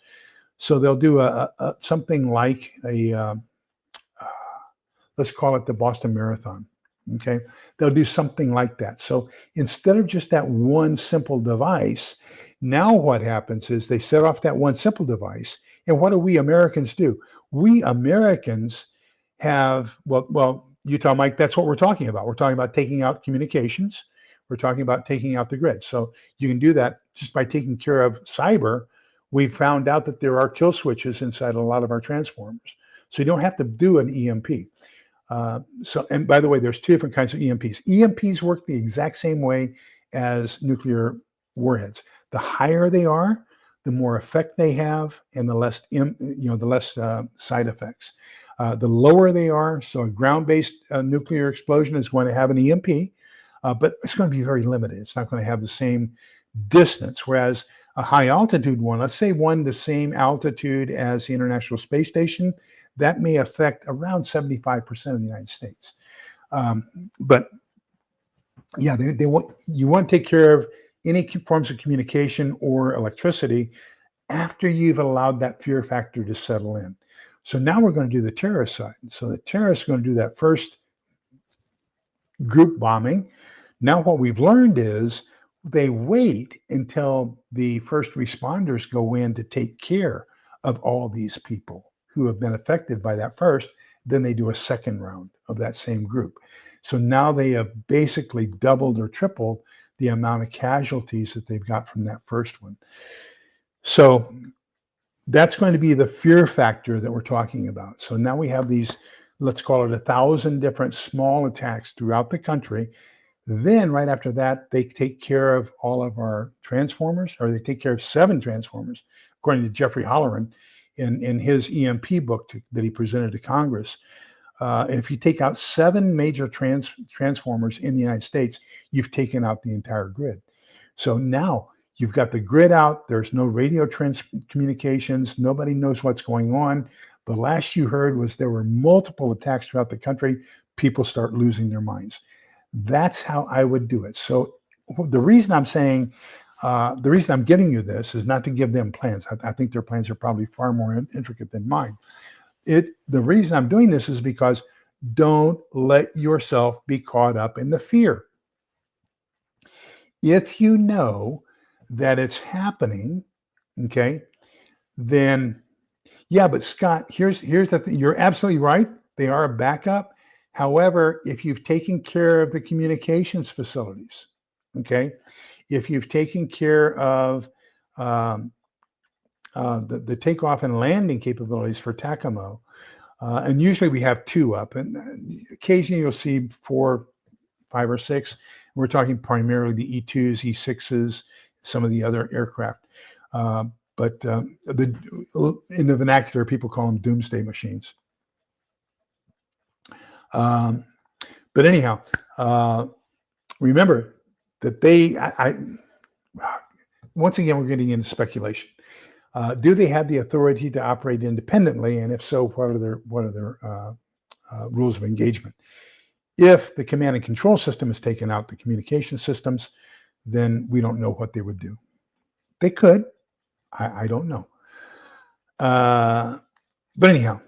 [SPEAKER 1] So they'll do something like let's call it the Boston Marathon. Okay, they'll do something like that. So instead of just that one simple device, now what happens is they set off that one simple device, and what do we Americans do? We Americans have Utah Mike, that's what we're talking about. We're talking about taking out communications. We're talking about taking out the grid. So you can do that just by taking care of cyber. We found out that there are kill switches inside a lot of our transformers. So you don't have to do an EMP. And by the way, there's 2 different kinds of EMPs. EMPs work the exact same way as nuclear warheads. The higher they are, the more effect they have, and the less side effects. The lower they are, so a ground-based nuclear explosion is going to have an EMP. but it's going to be very limited. It's not going to have the same distance. Whereas a high altitude one, let's say one the same altitude as the International Space Station, that may affect around 75% of the United States. But yeah, they want, you want to take care of any forms of communication or electricity after you've allowed that fear factor to settle in. So now we're going to do the terrorist side. So the terrorists are going to do that first group bombing. Now what we've learned is they wait until the first responders go in to take care of all these people who have been affected by that first. Then they do a second round of that same group. So now they have basically doubled or tripled the amount of casualties that they've got from that first one. So that's going to be the fear factor that we're talking about. So now we have these, let's call it 1,000 different small attacks throughout the country. Then right after that, they take care of all of our transformers, or they take care of 7 transformers, according to Jeffrey Holleran in his EMP book that he presented to Congress. If you take out 7 major transformers in the United States, you've taken out the entire grid. So now you've got the grid out. There's no radio communications. Nobody knows what's going on. The last you heard was there were multiple attacks throughout the country. People start losing their minds. That's how I would do it. So the reason I'm saying, the reason I'm giving you this is not to give them plans. I think their plans are probably far more intricate than mine. The reason I'm doing this is because don't let yourself be caught up in the fear. If you know that it's happening, okay, then yeah, but Scott, here's the thing. You're absolutely right. They are a backup. However, if you've taken care of the communications facilities, okay, if you've taken care of the takeoff and landing capabilities for TACAMO, and usually we have 2 up, and occasionally you'll see 4, 5, or 6. We're talking primarily the E2s, E6s, some of the other aircraft. But in the vernacular, people call them doomsday machines. But anyhow, remember that once again, we're getting into speculation. Do they have the authority to operate independently? And if so, what are their rules of engagement? If the command and control system is taken out, the communication systems, then we don't know what they would do. They could. I don't know. But anyhow,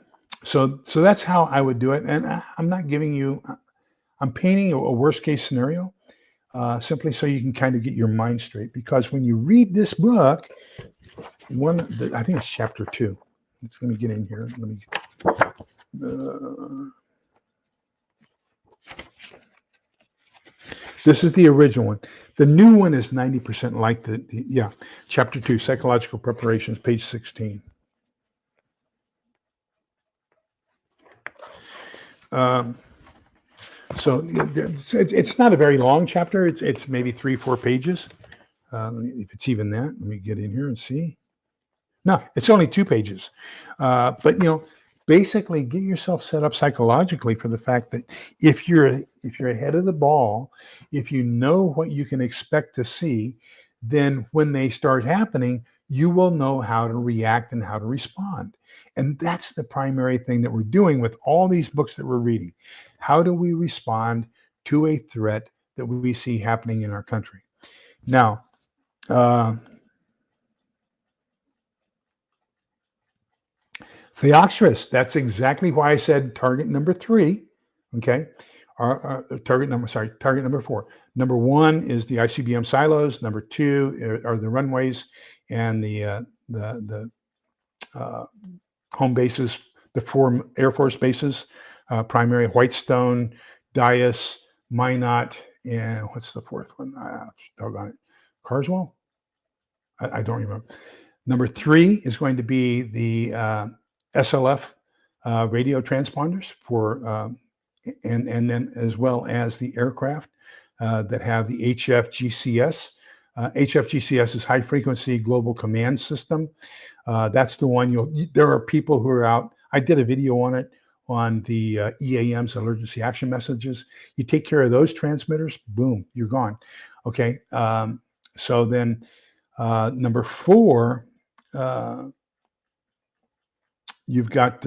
[SPEAKER 1] so that's how I would do it. And I'm not giving you, I'm painting a worst case scenario, simply so you can kind of get your mind straight. Because when you read this book, I think it's chapter 2. Let me get in here. This is the original one. The new one is 90% like chapter 2, psychological preparations, page 16. So it's not a very long chapter. It's maybe 3-4 pages. If it's even that, let me get in here and see. No, it's only 2 pages. But basically get yourself set up psychologically for the fact that if you're ahead of the ball, if you know what you can expect to see, then when they start happening, you will know how to react and how to respond. And that's the primary thing that we're doing with all these books that we're reading. How do we respond to a threat that we see happening in our country? Now, Theoxerus, that's exactly why I said target number 3, okay? Target number 4. Number 1 is the ICBM silos. Number 2 are the runways and the home bases, the 4 Air Force bases, primary Whitestone, Dias, Minot, and what's the 4th one? Doggone it. Carswell? I don't remember. Number 3 is going to be the SLF radio transponders for, and then as well as the aircraft that have the HFGCS. HFGCS is High Frequency Global Command System. That's the one there are people who are out. I did a video on it on the EAMs, emergency action messages. You take care of those transmitters, boom, you're gone. Okay. So then number 4, you've got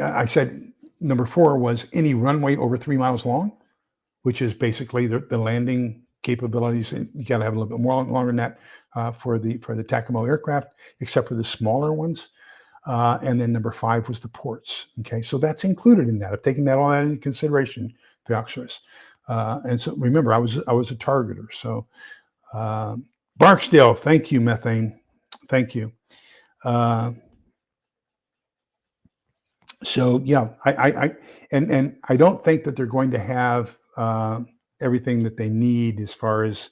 [SPEAKER 1] I said number 4 was any runway over 3 miles long, which is basically the landing capabilities. And you got to have a little bit more longer than that for the TACAMO aircraft, except for the smaller ones. And then number 5 was the ports. Okay, so that's included in that. I've taken that all into consideration, Pioxerus. And so remember, I was a targeter. So Barksdale, thank you, Methane, thank you. So yeah, I don't think that they're going to have everything that they need as far as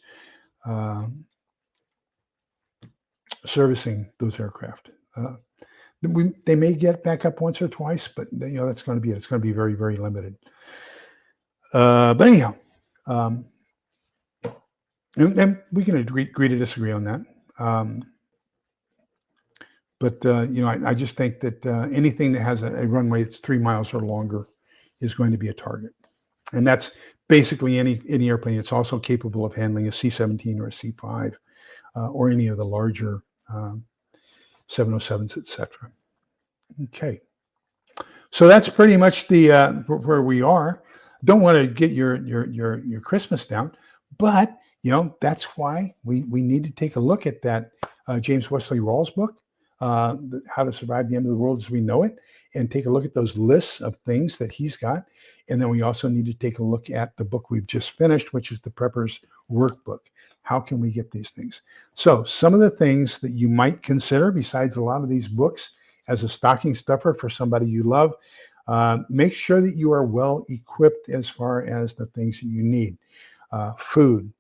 [SPEAKER 1] servicing those aircraft. They may get back up once or twice, but that's going to be it. It's going to be very, very limited. But anyhow, and we can agree to disagree on that. But I just think that anything that has a runway that's 3 miles or longer is going to be a target, and that's basically any airplane. It's also capable of handling a C-17 or a C-5 or any of the larger 707s, etc. Okay, so that's pretty much the where we are. Don't want to get your Christmas down, but that's why we need to take a look at that James Wesley Rawls book, How to Survive the End of the World as We Know It, and take a look at those lists of things that he's got. And then we also need to take a look at the book we've just finished, which is the Prepper's Workbook. How can we get these things? So some of the things that you might consider, besides a lot of these books, as a stocking stuffer for somebody you love, make sure that you are well equipped as far as the things that you need. Food,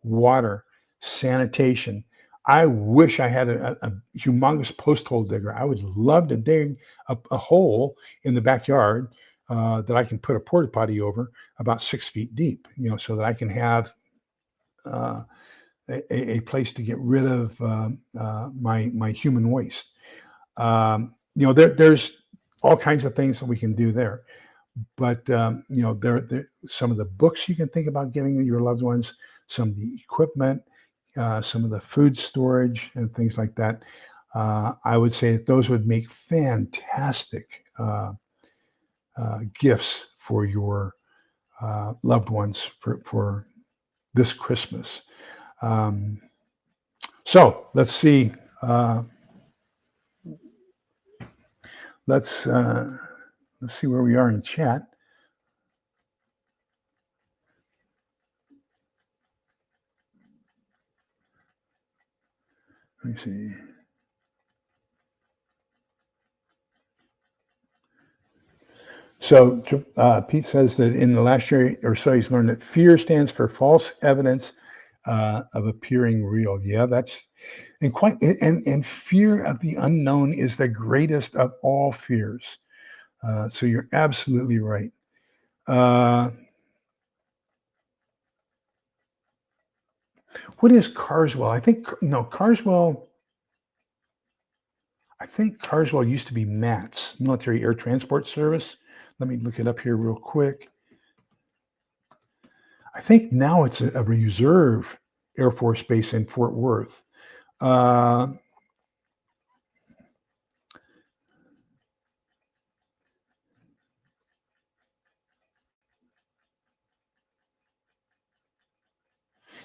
[SPEAKER 1] water, sanitation. I wish I had a humongous post hole digger. I would love to dig a hole in the backyard that I can put a porta potty over about 6 feet deep, so that I can have a place to get rid of my human waste. There's all kinds of things that we can do there. But, there some of the books you can think about giving your loved ones, some of the equipment, some of the food storage and things like that. I would say that those would make fantastic gifts for your loved ones for this Christmas. So let's see. Let's see where we are in chat. Let me see. So Pete says that in the last year or so, he's learned that fear stands for false evidence of appearing real. Yeah, that's and fear of the unknown is the greatest of all fears. So you're absolutely right. What is Carswell? I think Carswell used to be MATS, Military Air Transport Service. Let me look it up here real quick. I think now it's a reserve Air Force base in Fort Worth.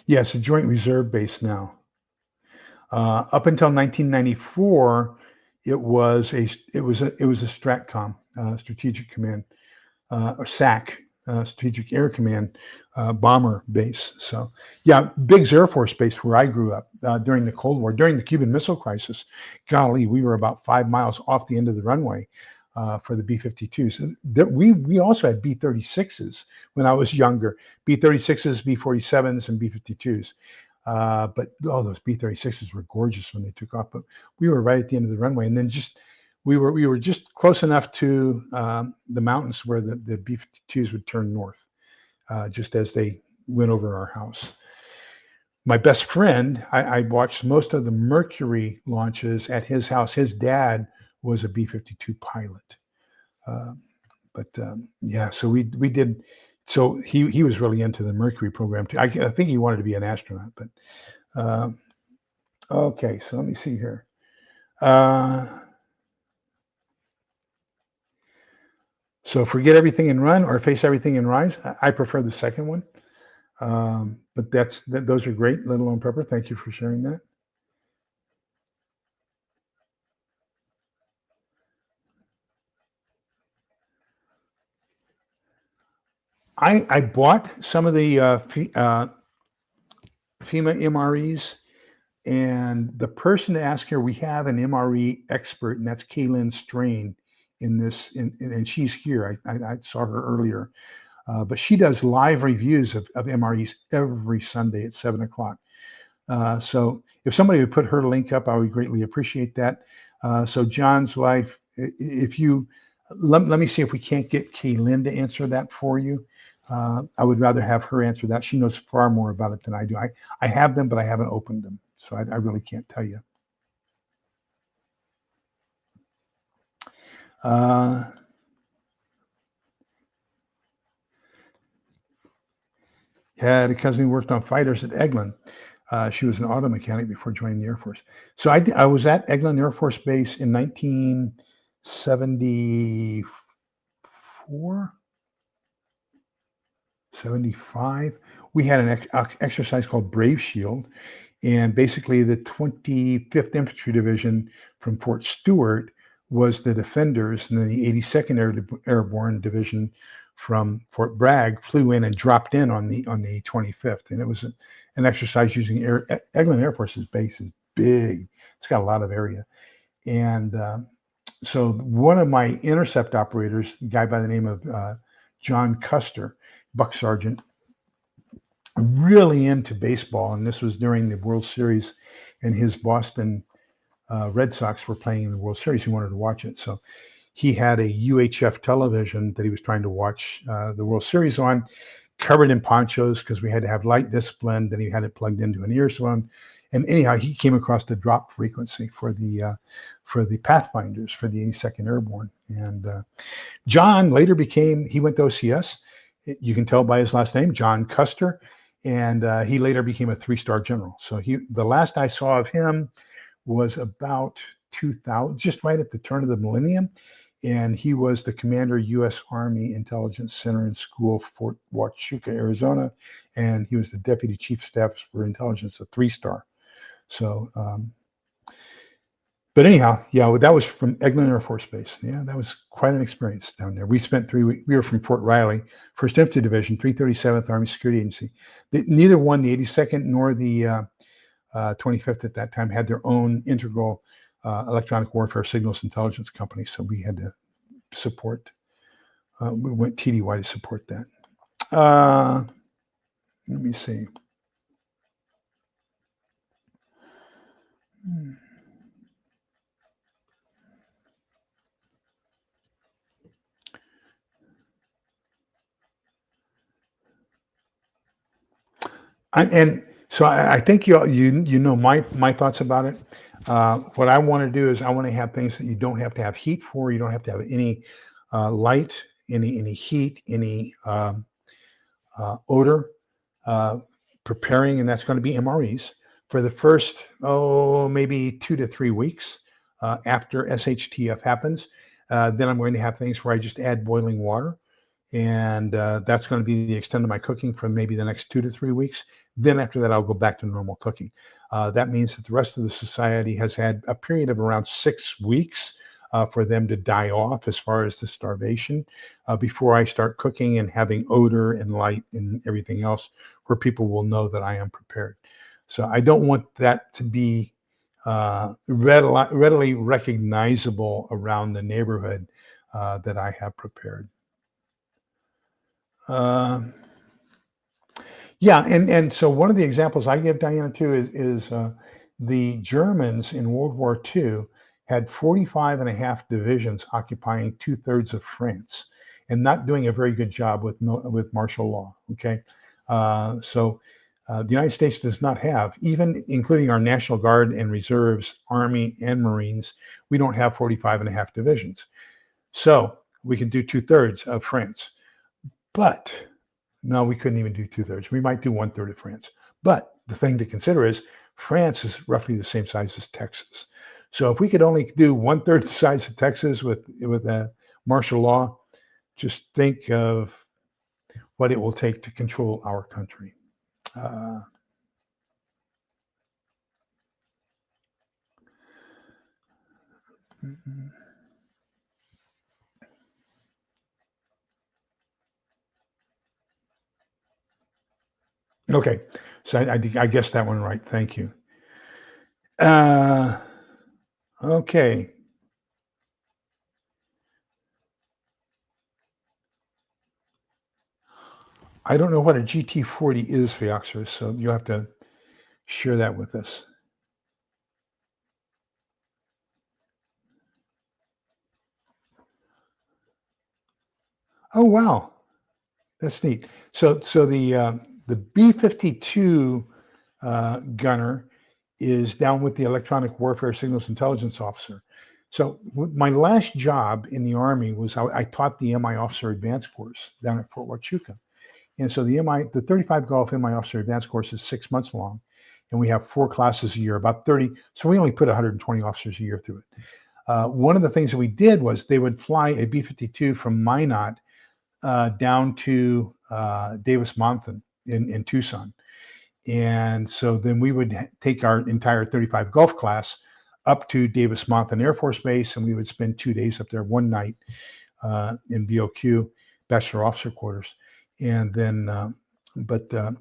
[SPEAKER 1] Yes, a Joint Reserve base now. Up until 1994, it was a STRATCOM, Strategic Command, or SAC, Strategic Air Command bomber base. So yeah, Biggs Air Force Base, where I grew up during the Cold War, during the Cuban Missile Crisis. Golly, we were about 5 miles off the end of the runway for the B-52s. We also had B-36s when I was younger, B-36s, B-47s, and B-52s. But those B-36s were gorgeous when they took off. But we were right at the end of the runway, and then we were just close enough to the mountains where the B-52s would turn north, just as they went over our house. My best friend, I watched most of the Mercury launches at his house. His dad was a B-52 pilot. Um, yeah, so we did. So he was really into the Mercury program too. I think he wanted to be an astronaut. But okay, so let me see here. So forget everything and run, or face everything and rise. I prefer the second one. But those are great, Little on Pepper. Thank you for sharing that. I bought some of the FEMA MREs, and the person to ask here, we have an MRE expert, and that's Kaylin Strain in this, and she's here. I saw her earlier, but she does live reviews of MREs every Sunday at 7 o'clock. So if somebody would put her link up, I would greatly appreciate that. So John's life, if you let me see if we can't get Kaylin to answer that for you. I would rather have her answer that. She knows far more about it than I do. I have them, but I haven't opened them, so I really can't tell you. Had a cousin who worked on fighters at Eglin. She was an auto mechanic before joining the Air Force. So I was at Eglin Air Force Base in 1974, 75. We had an exercise called Brave Shield, and basically the 25th Infantry Division from Fort Stewart was the defenders, and then the 82nd Airborne Division from Fort Bragg flew in and dropped in on the 25th, and it was an exercise using Eglin Air Force's base is big. It's got a lot of area, and so one of my intercept operators, a guy by the name of John Custer, Buck Sergeant, really into baseball, and this was during the World Series, and his Boston Red Sox were playing in the World Series. He wanted to watch it, so he had a UHF television that he was trying to watch the World Series on, covered in ponchos because we had to have light discipline. Then he had it plugged into an earphone, and anyhow, he came across the drop frequency for the Pathfinders for the 82nd Airborne, and John later he went to OCS. You can tell by his last name, John Custer, and he later became a 3-star general. So the last I saw of him was about 2000, just right at the turn of the millennium, and he was the commander, U.S. Army Intelligence Center and School, Fort Huachuca, Arizona, and he was the deputy chief of staff for intelligence, a 3-star. So, but anyhow, yeah, that was from Eglin Air Force Base. Yeah, that was quite an experience down there. We spent 3 weeks. We were from Fort Riley, 1st Infantry Division, 337th Army Security Agency. Neither one, the 82nd nor the 25th at that time, had their own integral electronic warfare signals intelligence company. So we had to support. We went TDY to support that. Let me see. And so I think you know my thoughts about it. What I want to do is I want to have things that you don't have to have heat for. You don't have to have any light, any heat, any odor preparing, and that's going to be MREs for the first maybe 2 to 3 weeks after SHTF happens. Then I'm going to have things where I just add boiling water. And that's going to be the extent of my cooking for maybe the next 2 to 3 weeks. Then after that, I'll go back to normal cooking. That means that the rest of the society has had a period of around 6 weeks for them to die off as far as the starvation before I start cooking and having odor and light and everything else where people will know that I am prepared. So I don't want that to be readily recognizable around the neighborhood that I have prepared. Yeah, and so one of the examples I give Diana too is the Germans in World War II had 45 and a half divisions occupying 2/3 of France and not doing a very good job with martial law. Okay, so The United States does not have, even including our National Guard and Reserves, Army and Marines, we don't have 45 and a half divisions. So we can do 2/3 of France. But no, we couldn't even do 2/3. We might do 1/3 of France. But the thing to consider is France is roughly the same size as Texas. So if we could only do 1/3 the size of Texas with martial law, just think of what it will take to control our country. Uh, okay, so I guessed that one right. Thank you. Okay. I don't know what a GT40 is, Feoxer, so you'll have to share that with us. Oh, wow. That's neat. So the B-52 gunner is down with the electronic warfare signals intelligence officer. So my last job in the Army was I taught the MI officer advanced course down at Fort Huachuca. And so the 35 Golf MI officer advanced course is 6 months long, and we have 4 classes a year, about 30. So we only put 120 officers a year through it. One of the things that we did was they would fly a B-52 from Minot down to Davis-Monthan in Tucson. And so then we would take our entire 35 Golf class up to Davis-Monthan Air Force Base, and we would spend 2 days up there, one night in BOQ, Bachelor Officer Quarters, and then,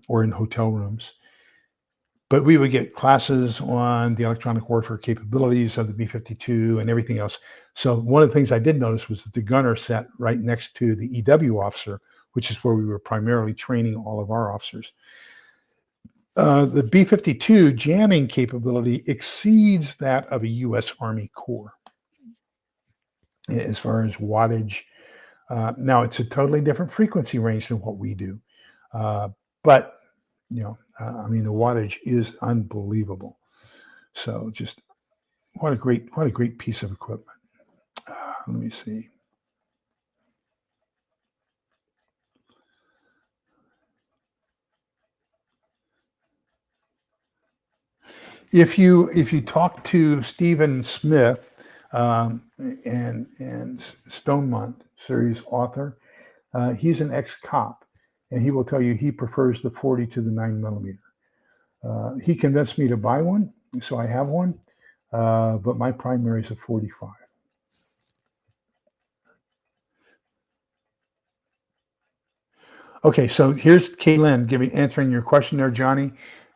[SPEAKER 1] or in hotel rooms. But we would get classes on the electronic warfare capabilities of the B-52 and everything else. So one of the things I did notice was that the gunner sat right next to the EW officer, which is where we were primarily training all of our officers. The B-52 jamming capability exceeds that of a U.S. Army Corps as far as wattage. Now, it's a totally different frequency range than what we do. But, I mean, the wattage is unbelievable. So just what a great piece of equipment. Let me see. If you talk to Stephen Smith and Stonemont series author, he's an ex-cop, and he will tell you he prefers the 40 to the 9mm. He convinced me to buy one, so I have one, but my primary is a 45. Okay, so here's Kaylin answering your question there, Johnny,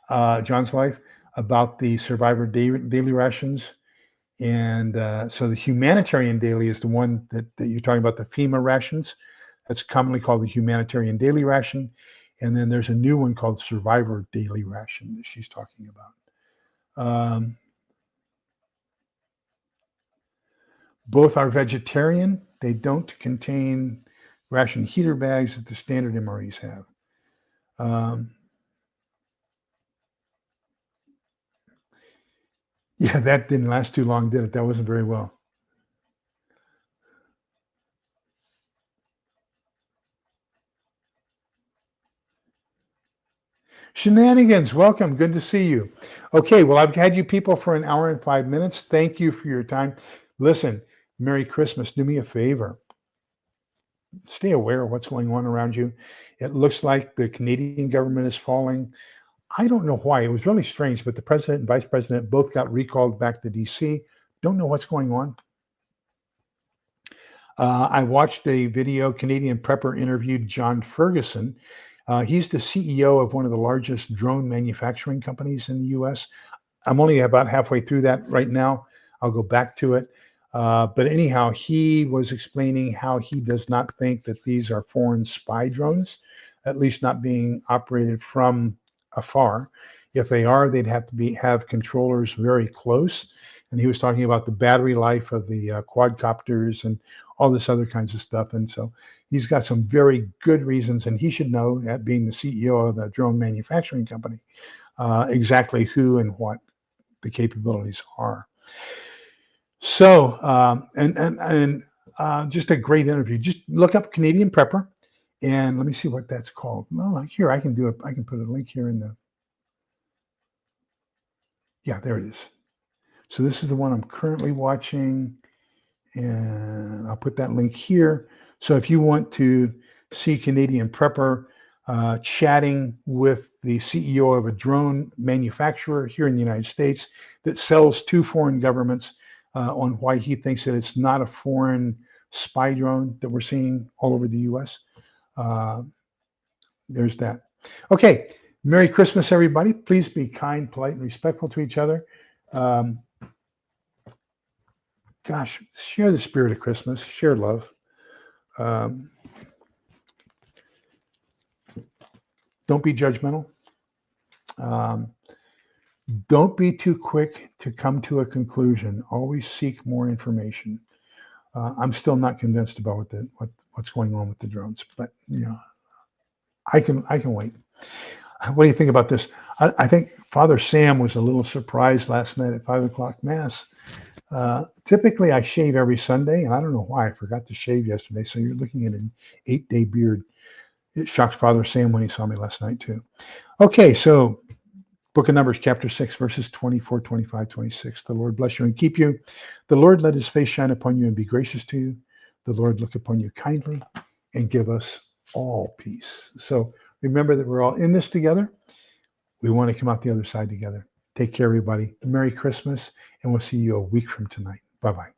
[SPEAKER 1] John's life, about the survivor daily rations. And so the humanitarian daily is the one that you're talking about, the FEMA rations. That's commonly called the humanitarian daily ration. And then there's a new one called survivor daily ration that she's talking about. Both are vegetarian. They don't contain ration heater bags that the standard MREs have. Yeah, that didn't last too long, did it? That wasn't very well. Shenanigans, welcome. Good to see you. Okay, well, I've had you people for an hour and 5 minutes. Thank you for your time. Listen, Merry Christmas. Do me a favor. Stay aware of what's going on around you. It looks like the Canadian government is falling. I don't know why. It was really strange, but the president and vice president both got recalled back to DC. Don't know what's going on. I watched a video. Canadian Prepper interviewed John Ferguson. He's the CEO of one of the largest drone manufacturing companies in the U.S. I'm only about halfway through that right now. I'll go back to it. But anyhow, he was explaining how he does not think that these are foreign spy drones, at least not being operated from afar. If they are, they'd have to have controllers very close. And he was talking about the battery life of the quadcopters and all this other kinds of stuff. And so He's got some very good reasons, and he should know, that being the CEO of the drone manufacturing company, exactly who and what the capabilities are. So, just a great interview. Just look up Canadian Prepper, and let me see what that's called. Well, here I can do it. I can put a link here in the. Yeah, there it is. So this is the one I'm currently watching, and I'll put that link here. So if you want to see Canadian Prepper chatting with the CEO of a drone manufacturer here in the United States that sells to foreign governments on why he thinks that it's not a foreign spy drone that we're seeing all over the U.S. There's that. Okay. Merry Christmas, everybody. Please be kind, polite, and respectful to each other. Gosh, share the spirit of Christmas. Share love. Don't be judgmental. Don't be too quick to come to a conclusion. Always seek more information. I'm still not convinced about what's going on with the drones, but I can wait. What do you think about this? I think Father Sam was a little surprised last night at 5 o'clock Mass. Typically, I shave every Sunday, and I don't know why I forgot to shave yesterday. So you're looking at an 8-day beard. It shocked Father Sam when he saw me last night too. Okay, so Book of Numbers, chapter 6, verses 24, 25, 26. The Lord bless you and keep you. The Lord let his face shine upon you and be gracious to you. The Lord look upon you kindly and give us all peace. So remember that we're all in this together. We want to come out the other side together. Take care, everybody. Merry Christmas, and we'll see you a week from tonight. Bye-bye.